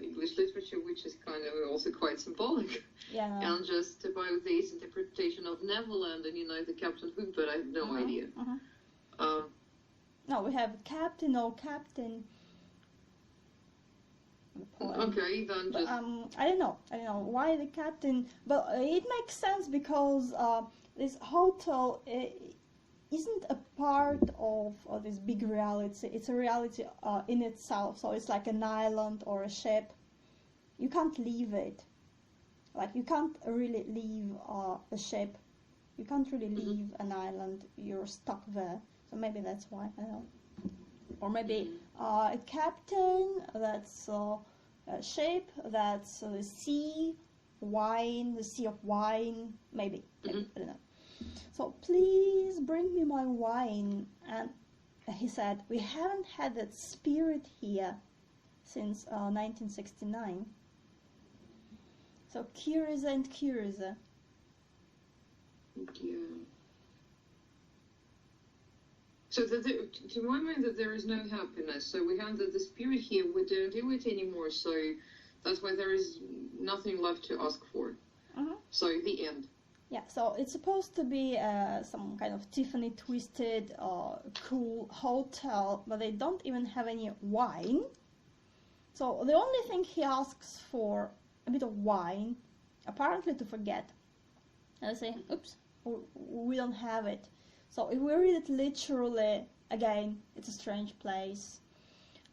English literature, which is kind of also quite symbolic. Yeah. And just about this interpretation of Neverland and the Captain Hook, but I have no idea. No, we have captain or captain. Okay, then but, just. I don't know why the captain, but it makes sense because this hotel isn't a part of this big reality. It's a reality in itself. So it's like an island or a ship. You can't leave it. Like, you can't really leave a ship. You can't really leave an island. You're stuck there. So maybe that's why. I don't know. Or maybe a captain, that's a ship, that's the sea, wine, the sea of wine, maybe. I don't know. So please bring me my wine. And he said, we haven't had that spirit here since 1969. So curiouser and curiouser. Yeah. So to my mind that there is no happiness. So we have the spirit here, we don't do it anymore. So that's why there is nothing left to ask for. So the end. Yeah, so it's supposed to be some kind of Tiffany twisted, cool hotel, but they don't even have any wine. So the only thing he asks for a bit of wine, apparently to forget. And I say, oops, we don't have it. So if we read it literally, again, it's a strange place.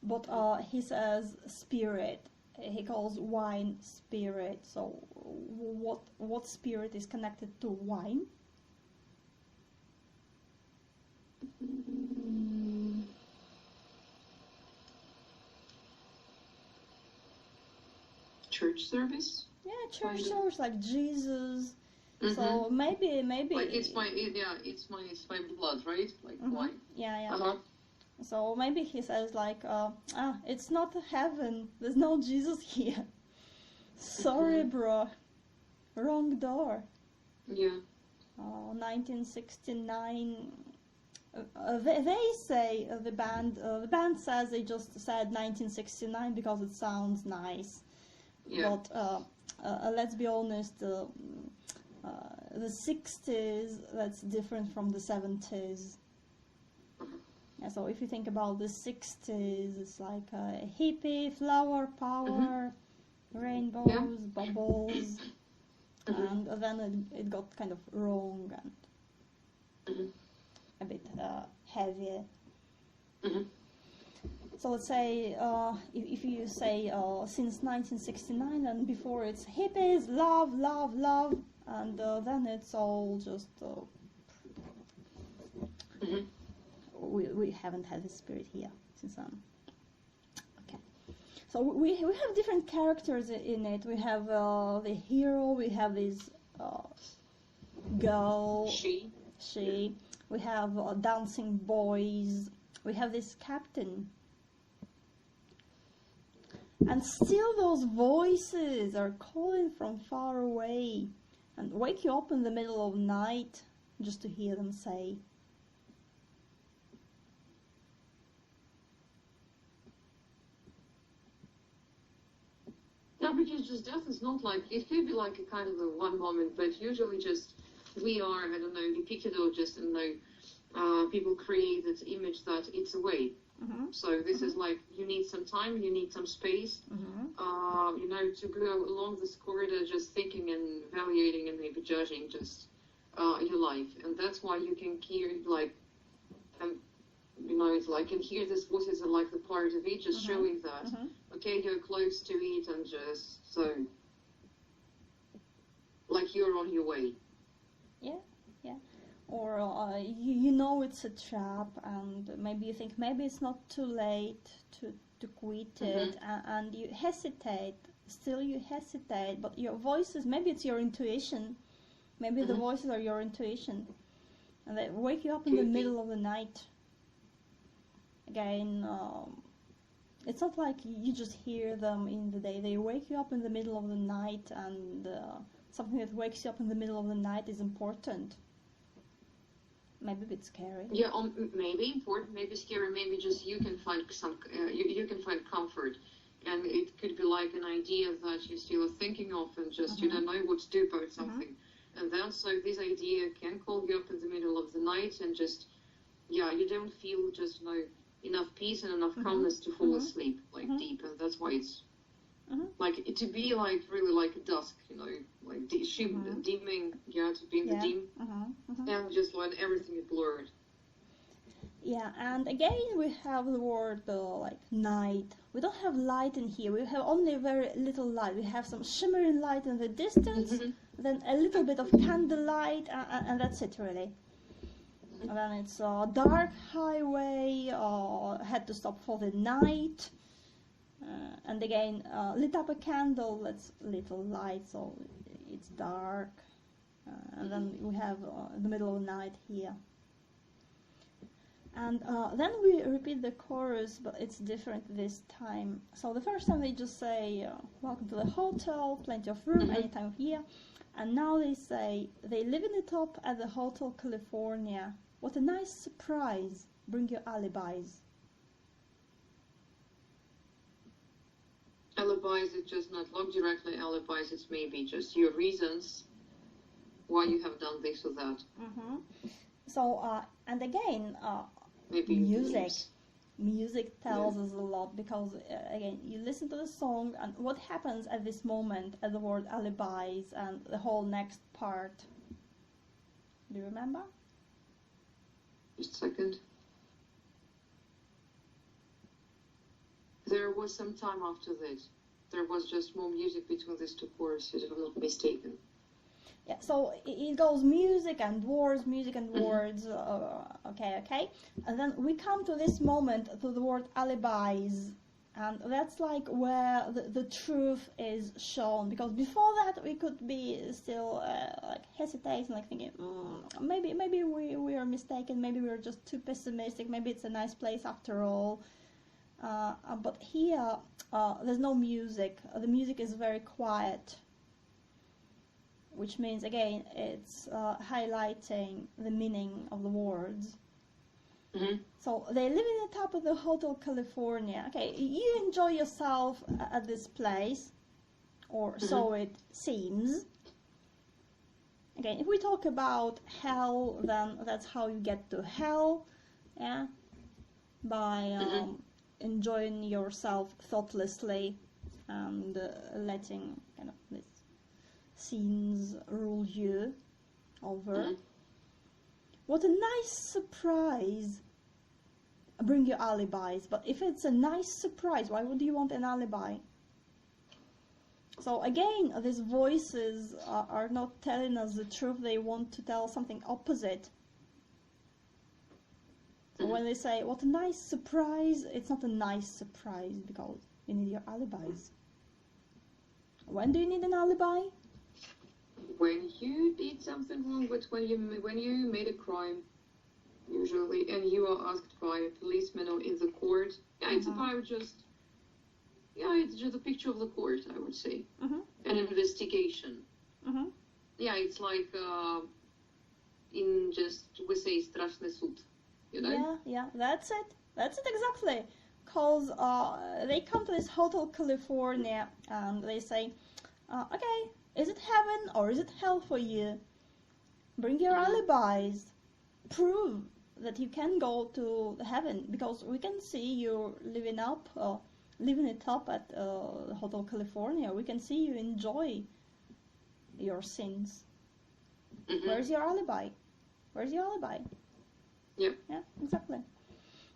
But he says spirit. He calls wine spirit. So what spirit is connected to wine? church service. Yeah, church service, like Jesus. So maybe like it's my blood, right? Like why? Yeah. So maybe he says like, it's not heaven. There's no Jesus here. Sorry, bro. Wrong door. Yeah. 1969. They say the band says they just said 1969 because it sounds nice. Yeah. But let's be honest. The 60s, that's different from the 70s. Yeah, so if you think about the 60s, it's like hippie, flower power, rainbows, bubbles, and then it got kind of wrong and a bit heavy. So let's say, if you say since 1969 and before it's hippies, love, love, love, and then it's all just we haven't had the spirit here since then. Okay, so we have different characters in it. We have the hero. We have this girl. She. We have dancing boys. We have this captain. And still those voices are calling from far away and wake you up in the middle of night just to hear them say. No, because just death is not like, it could be like a kind of a one moment, but usually just we are, I don't know, depicted or just, I don't know, people create this image that it's away. So this is like, you need some time, you need some space, you know, to go along this corridor just thinking and evaluating and maybe judging just your life. And that's why you can hear like, you know, it's like, and hear these voices are like the part of it, just showing that, okay, you're close to it and just, so, like you're on your way. Yeah. Or you know it's a trap, and maybe you think maybe it's not too late to quit it, and you hesitate. Still you hesitate, but your voices, maybe it's your intuition. Maybe the voices are your intuition, and they wake you up in the middle of the night. Again, it's not like you just hear them in the day. They wake you up in the middle of the night, and something that wakes you up in the middle of the night is important. Maybe a bit scary. Yeah, maybe important, maybe scary, maybe just you can find some, you can find comfort. And it could be like an idea that you still are thinking of and just you don't know what to do about something. And then so this idea can call you up in the middle of the night and just, yeah, you don't feel just, you know, enough peace and enough calmness to fall asleep, like deep. And that's why it's like to be like really like dusk, you know, like dimming, yeah, to be in the dim, and just when everything is blurred. Yeah, and again we have the word like night. We don't have light in here. We have only very little light. We have some shimmering light in the distance, then a little bit of candlelight, and that's it really. And then it's a dark highway, had to stop for the night. And again, lit up a candle, that's little light, so it's dark. And then we have the middle of the night here. And then we repeat the chorus, but it's different this time. So the first time they just say, welcome to the hotel, plenty of room, any time of year. And now they say, they live in the top at the Hotel California. What a nice surprise, bring your alibis. Alibis, it's just not look directly alibis, it's maybe just your reasons why you have done this or that. So, and again, maybe music tells us a lot, because again, you listen to the song and what happens at this moment at the word alibis and the whole next part. Do you remember? Just a second. There was some time after this. There was just more music between these two choruses, if I'm not mistaken. Yeah, so it goes music and words, okay. And then we come to this moment, to the word alibis. And that's like where the truth is shown, because before that we could be still like hesitating, like thinking, maybe we are mistaken, maybe we're just too pessimistic, maybe it's a nice place after all. But here there's no music. The music is very quiet, which means again it's highlighting the meaning of the words. So they live in the top of the Hotel California. Okay, you enjoy yourself at this place, or so it seems. Again, if we talk about hell, then that's how you get to hell, yeah, by enjoying yourself thoughtlessly and letting kind of these scenes rule you over. What a nice surprise. Bring your alibis. But if it's a nice surprise, why would you want an alibi? So again, these voices are not telling us the truth. They want to tell something opposite. So when they say, what a nice surprise, it's not a nice surprise because you need your alibis. When do you need an alibi? When you did something wrong, but when you made a crime, usually, and you are asked by a policeman or in the court, it's about just, it's just a picture of the court, I would say, an investigation. Yeah, it's like in just we say straszny sud, you know? Yeah, that's it exactly. Because they come to this Hotel California and they say, okay, is it heaven or is it hell for you? Bring your alibis. Prove that you can go to heaven, because we can see you living it up at Hotel California. We can see you enjoy your sins. Where's your alibi? Where's your alibi? Yeah, exactly.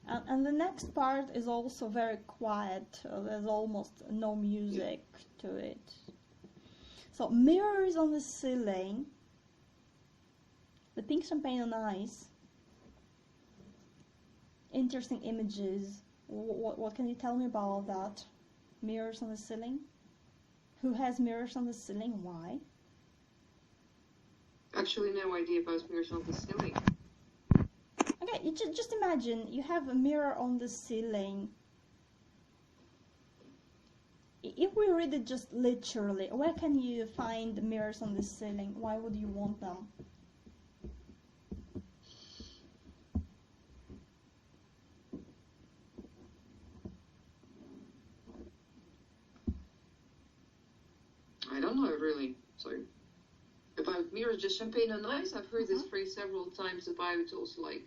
And the next part is also very quiet. There's almost no music to it. So mirrors on the ceiling, the pink champagne on ice, interesting images. What can you tell me about that? Mirrors on the ceiling? Who has mirrors on the ceiling? Why? Actually, no idea about mirrors on the ceiling. Okay, you just imagine you have a mirror on the ceiling. If we read it just literally, where can you find mirrors on the ceiling? Why would you want them? I don't know, really. So, about mirrors, just champagne on ice, I've heard this phrase several times about also like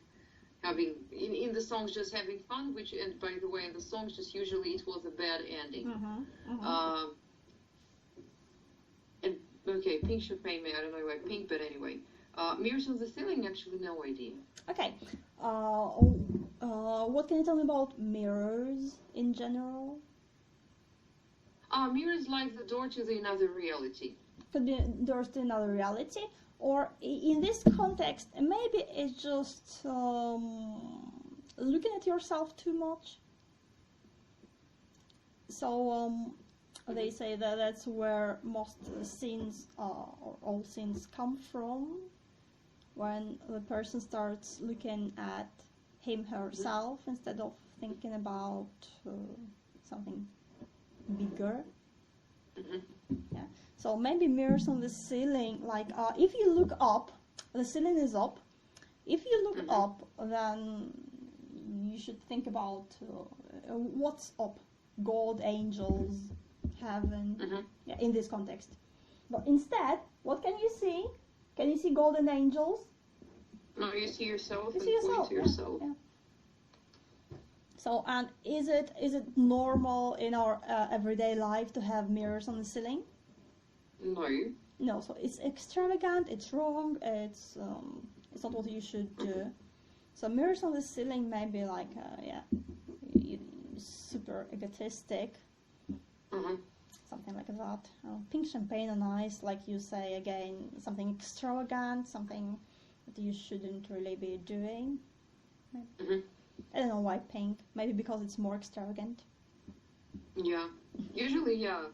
having, in the songs, just having fun, which, and by the way, in the songs, just usually it was a bad ending. And, okay, pink champagne, I don't know why pink, but anyway. Mirrors on the ceiling, actually, no idea. Okay. What can you tell me about mirrors in general? Mirrors like the door to another reality. Could be doors to another reality, or in this context, maybe it's just looking at yourself too much. So they say that that's where most sins or all sins come from, when the person starts looking at him herself instead of thinking about something bigger. Yeah. So maybe mirrors on the ceiling, like if you look up, the ceiling is up. If you look up, then you should think about what's up. God, angels, heaven, in this context. But instead, what can you see? Can you see God and angels? No, you see yourself You and see yourself, point to yourself. Yeah. So, and is it normal in our everyday life to have mirrors on the ceiling? No. No, so it's extravagant, it's wrong, it's not what you should do. So mirrors on the ceiling may be like, super egotistic, something like that. Pink champagne on ice, like you say, again, something extravagant, something that you shouldn't really be doing. I don't know why pink, maybe because it's more extravagant. Yeah. Usually, yeah.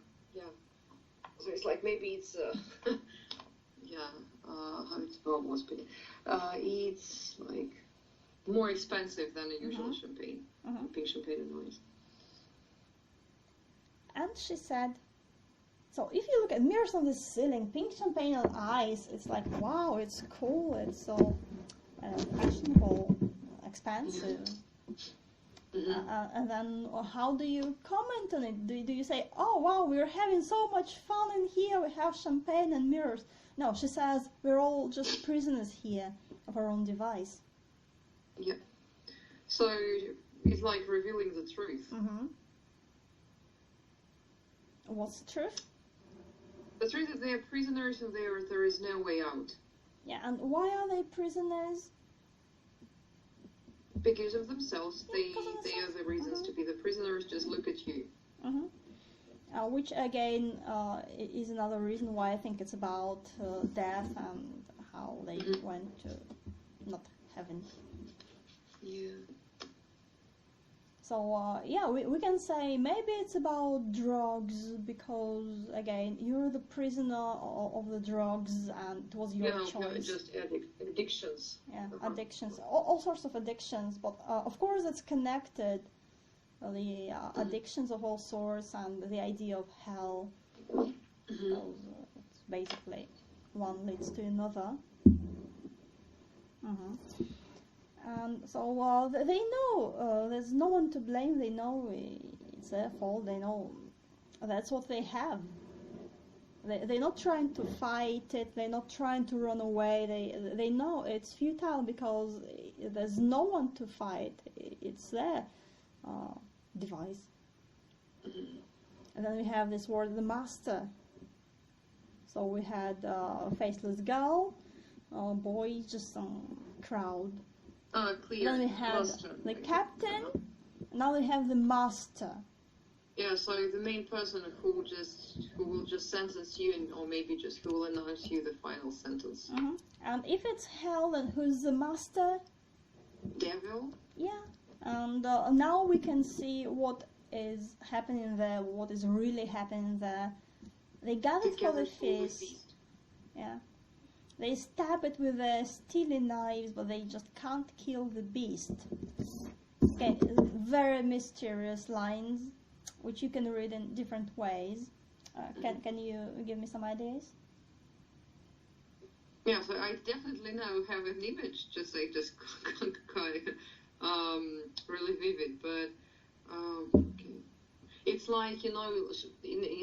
So it's like maybe it's how it's almost been. It's like more expensive than a usual champagne. Pink champagne and ice. And she said, so if you look at mirrors on the ceiling, pink champagne on ice, it's like, wow, it's cool, it's so fashionable, expensive. And then how do you comment on it? Do you say, oh wow, we're having so much fun in here, we have champagne and mirrors? No, she says, we're all just prisoners here of our own device. Yeah. So it's like revealing the truth. What's the truth? The truth is they are prisoners and there is no way out. Yeah, and why are they prisoners? Because of themselves. They are the reasons to be the prisoners. Just look at you. Which again is another reason why I think it's about death and how they went to not heaven. Yeah. So we can say maybe it's about drugs because again you're the prisoner of the drugs and it was your choice. Just addictions. Yeah, addictions, all sorts of addictions, but of course it's connected. The addictions of all sorts and the idea of hell. Because, it's basically one leads to another. And so they know there's no one to blame. They know it's their fault. They know that's what they have. They're not trying to fight it. They're not trying to run away. They know it's futile because there's no one to fight. It's their device. And then we have this word, the master. So we had a faceless girl, boy, just some crowd. Clear. Then we have the captain. Now we have the master. Yeah, so the main person who will just sentence you, or maybe just who will announce you the final sentence. And if it's hell, then who's the master? Devil. Yeah. And now we can see what is happening there, what is really happening there. They gathered for the feast. Yeah. They stab it with their steely knives, but they just can't kill the beast. Okay, very mysterious lines, which you can read in different ways. Can you give me some ideas? Yeah, so I definitely now have an image, just quite really vivid, but okay. It's like, in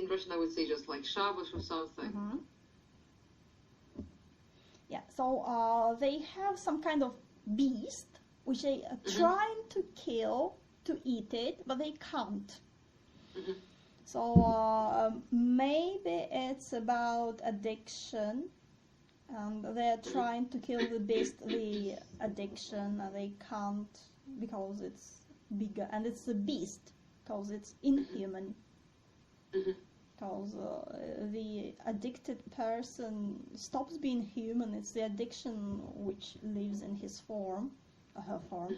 Russian I would say just like Shabash or something. Yeah, so they have some kind of beast which they are trying to kill, to eat it, but they can't. So maybe it's about addiction, and they're trying to kill the beast, the addiction, and they can't because it's bigger, and it's a beast because it's inhuman. Because the addicted person stops being human. It's the addiction which lives in his form, or her form.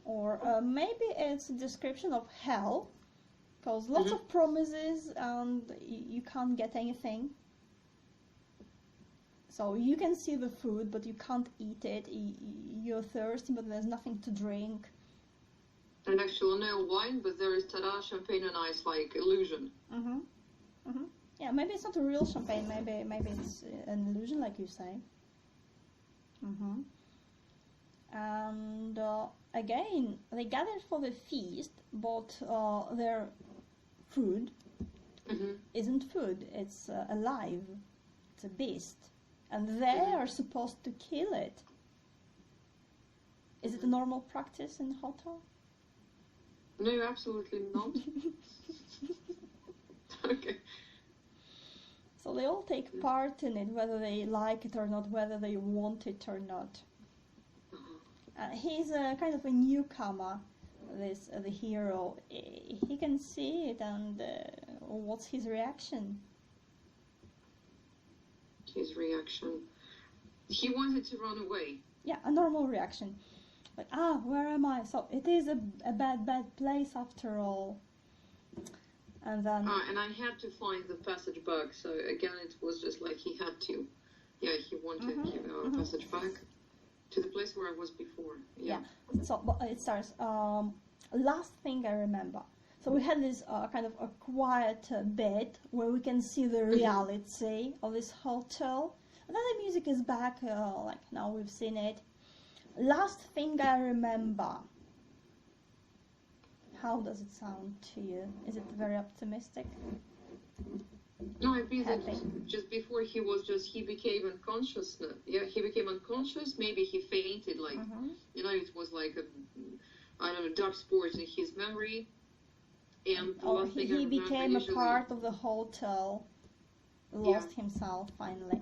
Or maybe it's a description of hell, because lots of promises and you can't get anything. So you can see the food, but you can't eat it. You're thirsty, but there's nothing to drink. And actually no wine, but there is tada, champagne and ice, like illusion. Yeah, maybe it's not a real champagne. Maybe it's an illusion, like you say. And again, they gathered for the feast, but their food isn't food. It's alive. It's a beast, and they are supposed to kill it. Is it a normal practice in hotel? No, absolutely not. Okay. So they all take part in it, whether they like it or not, whether they want it or not. He's a kind of a newcomer, the hero. He can see it, and what's his reaction? His reaction? He wanted to run away. Yeah, a normal reaction. Like, where am I? So it is a bad place after all. And then... and I had to find the passage back, so again it was just like he had to. Yeah, he wanted a passage back to the place where I was before. Yeah. So it starts, last thing I remember. So we had this kind of a quiet bit where we can see the reality of this hotel. And then the music is back, like now we've seen it. Last thing I remember. How does it sound to you? Is it very optimistic? No, I think that just before he became unconscious. Yeah, he became unconscious. Maybe he fainted, like, it was like a dark spot in his memory. And he became a part of the hotel, lost himself finally.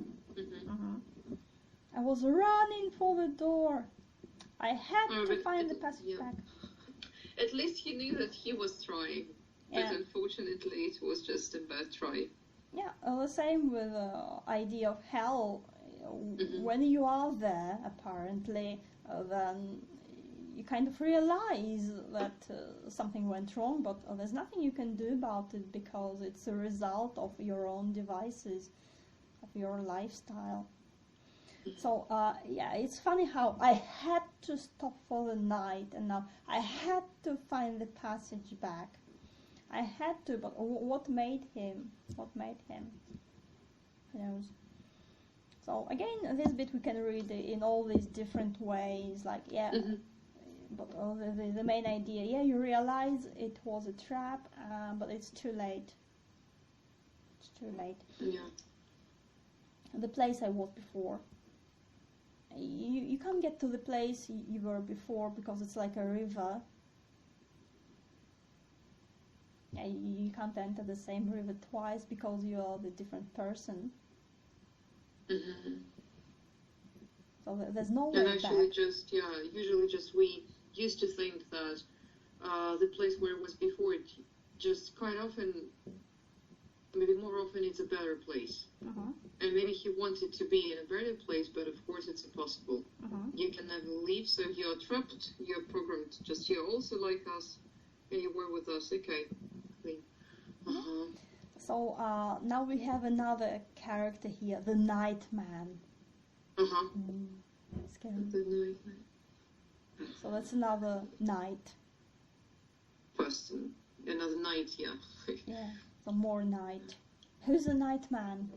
I was running for the door. I had to find the passage back. At least he knew that he was trying, but unfortunately it was just a bad try. Yeah, the same with the idea of hell. When you are there, apparently, then you kind of realize that something went wrong, but there's nothing you can do about it because it's a result of your own devices, of your lifestyle. So, it's funny how I had to stop for the night, and now I had to find the passage back. I had to, but what made him? What made him? Who knows? So, again, this bit we can read in all these different ways, like, but the main idea, you realize it was a trap, but it's too late. It's too late. Yeah. The place I was before. You can't get to the place you were before because it's like a river. You can't enter the same river twice because you are the different person. So there's no way back. And actually usually we used to think that the place where it was before, it just quite often, maybe more often, it's a better place. And maybe he wanted to be in a better place, but of course it's impossible. You can never leave, so you're trapped, you're programmed just here, also like us, and you were with us, okay. So now we have another character here, the Nightman. Scary. The Nightman. So that's another night. Person. Another night, yeah. Yeah, so more night. Who's the Nightman?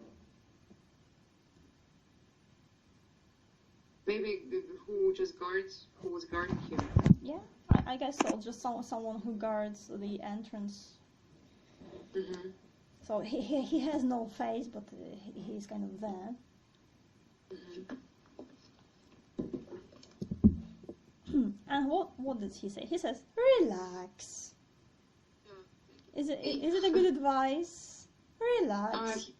Maybe who was guarding him. Yeah, I guess so. Just someone who guards the entrance. So he has no face, but he's kind of there. And what does he say? He says, "Relax." Is it a good advice? Relax.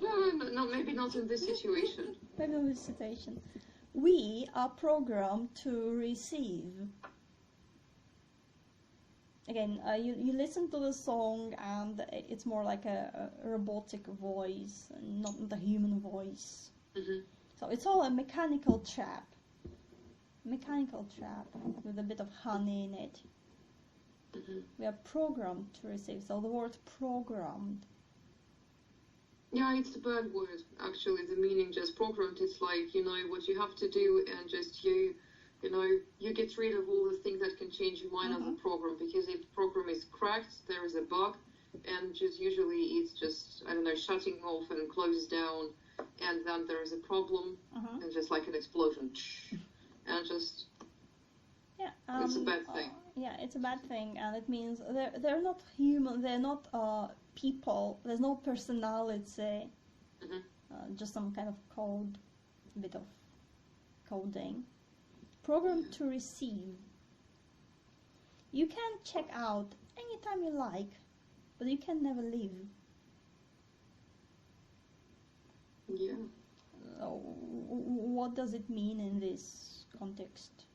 No, maybe not in this situation. Maybe in this situation. We are programmed to receive. Again, you listen to the song and it's more like a robotic voice, not a human voice. So it's all a mechanical trap. Mechanical trap with a bit of honey in it. We are programmed to receive. So the word programmed. Yeah, it's a bad word. Actually, the meaning just programmed. It's like, what you have to do, and just you get rid of all the things that can change your mind of the program. Because if the program is cracked, there is a bug, and just usually it's just, shutting off and closes down, and then there is a problem, and just like an explosion, and just. Yeah, it's a bad thing. It's a bad thing, and it means they're not human. They're not people. There's no personality. Just some kind of code, bit of coding. Programmed to receive. You can check out anytime you like, but you can never leave. Yeah. What does it mean in this context?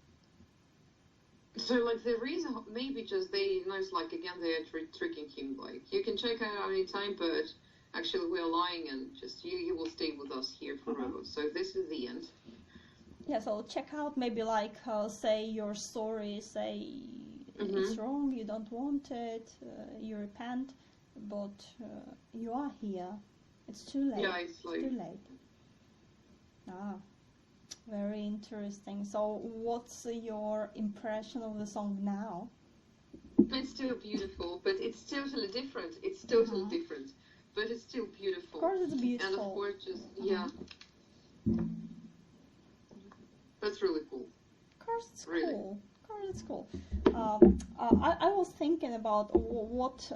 So, like, the reason, maybe just they are tricking him. Like, you can check out any time, but actually we're lying, and just you will stay with us here forever. So this is the end. Yeah, so check out, maybe like, say you're sorry, say it's wrong, you don't want it, you repent, but you are here. It's too late. Yeah, it's like... too late. Ah, very interesting. So, what's your impression of the song now? It's still beautiful, but it's totally different. It's totally different, but it's still beautiful. Of course, it's beautiful. And of course, just yeah, that's really cool. Of course, it's Really. cool. Of course, it's cool. I was thinking about what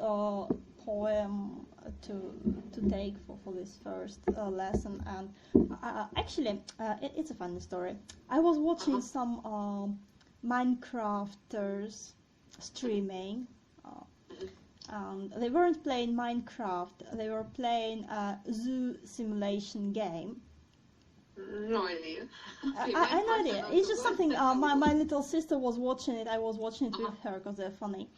poem to take for this first lesson, and actually, it's a funny story. I was watching some Minecrafters streaming, and they weren't playing Minecraft. They were playing a zoo simulation game. No idea. I no idea. It's just something. My little sister was watching it. I was watching it with her because they're funny.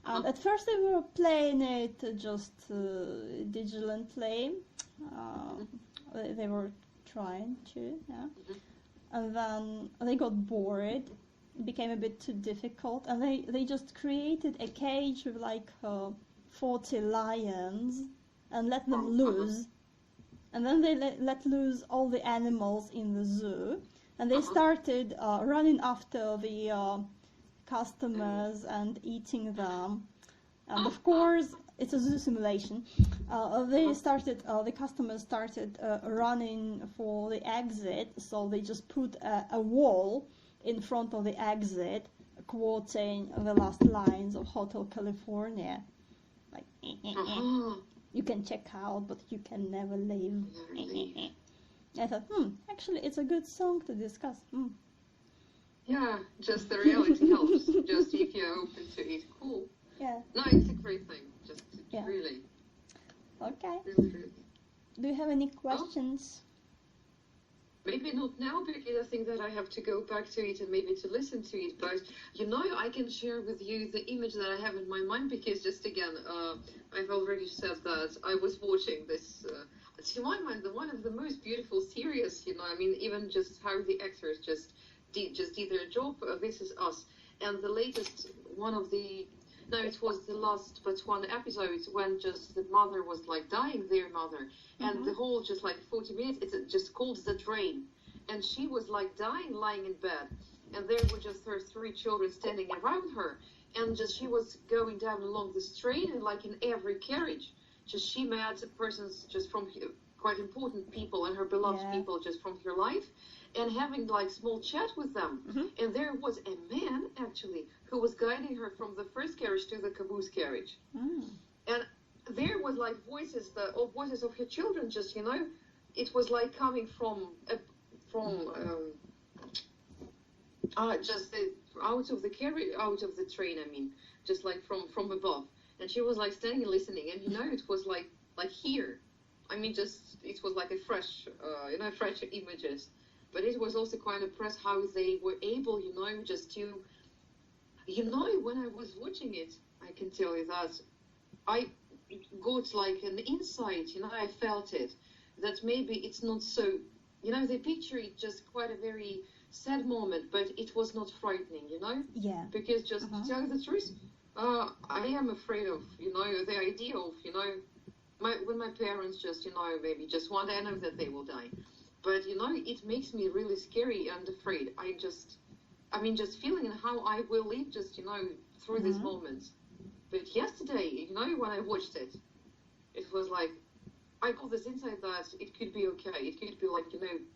And at first they were playing it just digitally. They were trying to, yeah. And then they got bored. It became a bit too difficult, and they just created a cage with like 40 lions and let them loose. And then they let loose all the animals in the zoo, and they started running after the customers and eating them. And of course, it's a zoo simulation. The customers started running for the exit, so they just put a wall in front of the exit, quoting the last lines of Hotel California, like. You can check out, but you can never leave. I thought, actually, it's a good song to discuss. Yeah, just the reality helps. Just if you're open to it, cool. Yeah. No, it's a great thing. Just Yeah. really. Okay. Really. Do you have any questions? Maybe not now, because I think that I have to go back to it and maybe to listen to it. But, I can share with you the image that I have in my mind, because just again, I've already said that I was watching this, to my mind, one of the most beautiful series, even just how the actors just did their job. This Is Us. And the latest one of the, no, it was the last but one episode when just the mother was like dying, their mother, and the whole just like 40 minutes, it's just called The Drain, and she was like dying, lying in bed, and there were just her 3 children standing around her, and just she was going down along this train, and like in every carriage, just she met persons just from quite important people and her beloved people just from her life, and having like small chat with them. And there was a man actually who was guiding her from the first carriage to the caboose carriage. And there was like voices of her children, just it was like coming from just out of the carriage, out of the train, just like from above. And she was like standing and listening, and it was like here. Just it was like a fresh fresh images. But it was also quite impressed how they were able, just to, when I was watching it, I can tell you that I got like an insight, I felt it, that maybe it's not so, they picture it just quite a very sad moment, but it was not frightening, Yeah. Because just to tell you the truth, I am afraid of, the idea of, when my parents just, maybe just one day I know that they will die. But, it makes me really scary and afraid. Just feeling how I will live just, through these moments. But yesterday, when I watched it, it was like, I got this insight that it could be okay. It could be like,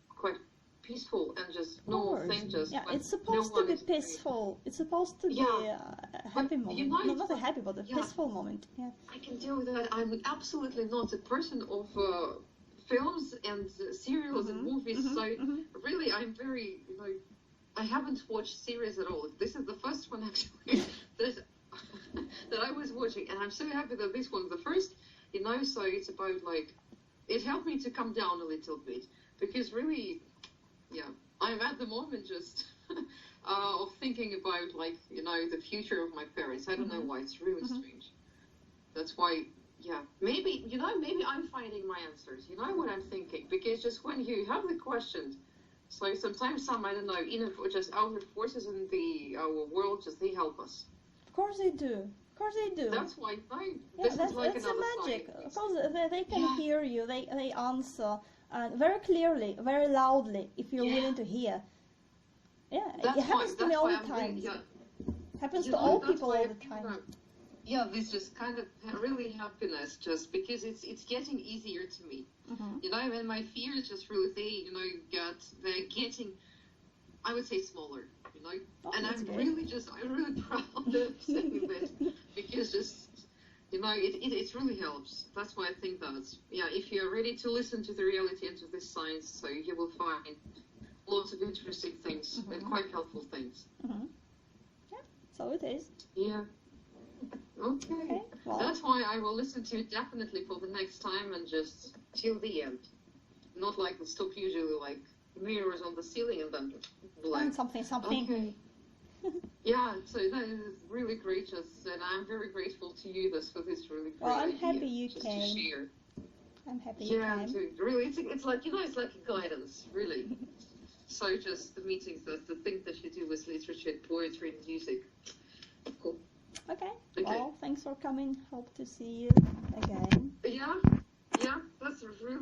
quite peaceful and just normal thing. Just it's supposed to be peaceful. It's supposed to be a happy moment. Not a happy, but a peaceful moment. Yeah. I can tell you that I'm absolutely not a person of films and serials and movies, so really I'm very, I haven't watched series at all. This is the first one actually that I was watching, and I'm so happy that this one's the first, so it's about like, it helped me to come down a little bit, because really, I'm at the moment just of thinking about like, the future of my parents. I don't know why, it's really strange. That's why, maybe, maybe I'm finding my answers, what I'm thinking, because just when you have the questions, so sometimes I don't know, just outer forces in our world, just they help us. Of course they do. Of course they do. That's why, Yeah, this that's is like the another magic. side. Of course, they can hear you. They answer very clearly, very loudly, if you're willing to hear. Yeah, it happens to me all the time. Happens to all people all the time. Yeah, this just kind of really happiness, just because it's getting easier to me. You know, and my fears just really, they're getting, I would say, smaller. You know, and I'm really proud of saying that, because just, you know, it really helps. That's why I think that, yeah, if you're ready to listen to the reality and to the science, so you will find lots of interesting things and quite helpful things. Yeah, so it is. Yeah. Okay. Well. That's why I will listen to it definitely for the next time and just till the end. Not like the stuff usually like mirrors on the ceiling and then blank. Something. Okay. Yeah, so that is really great, and I'm very grateful to you for this really great I'm idea, happy you just came. to share. I'm happy you came. Yeah, really, it's like, you know, it's like a guidance, really. So just the meetings, the thing that you do with literature, poetry, and music. Cool. Okay. Well, thanks for coming. Hope to see you again.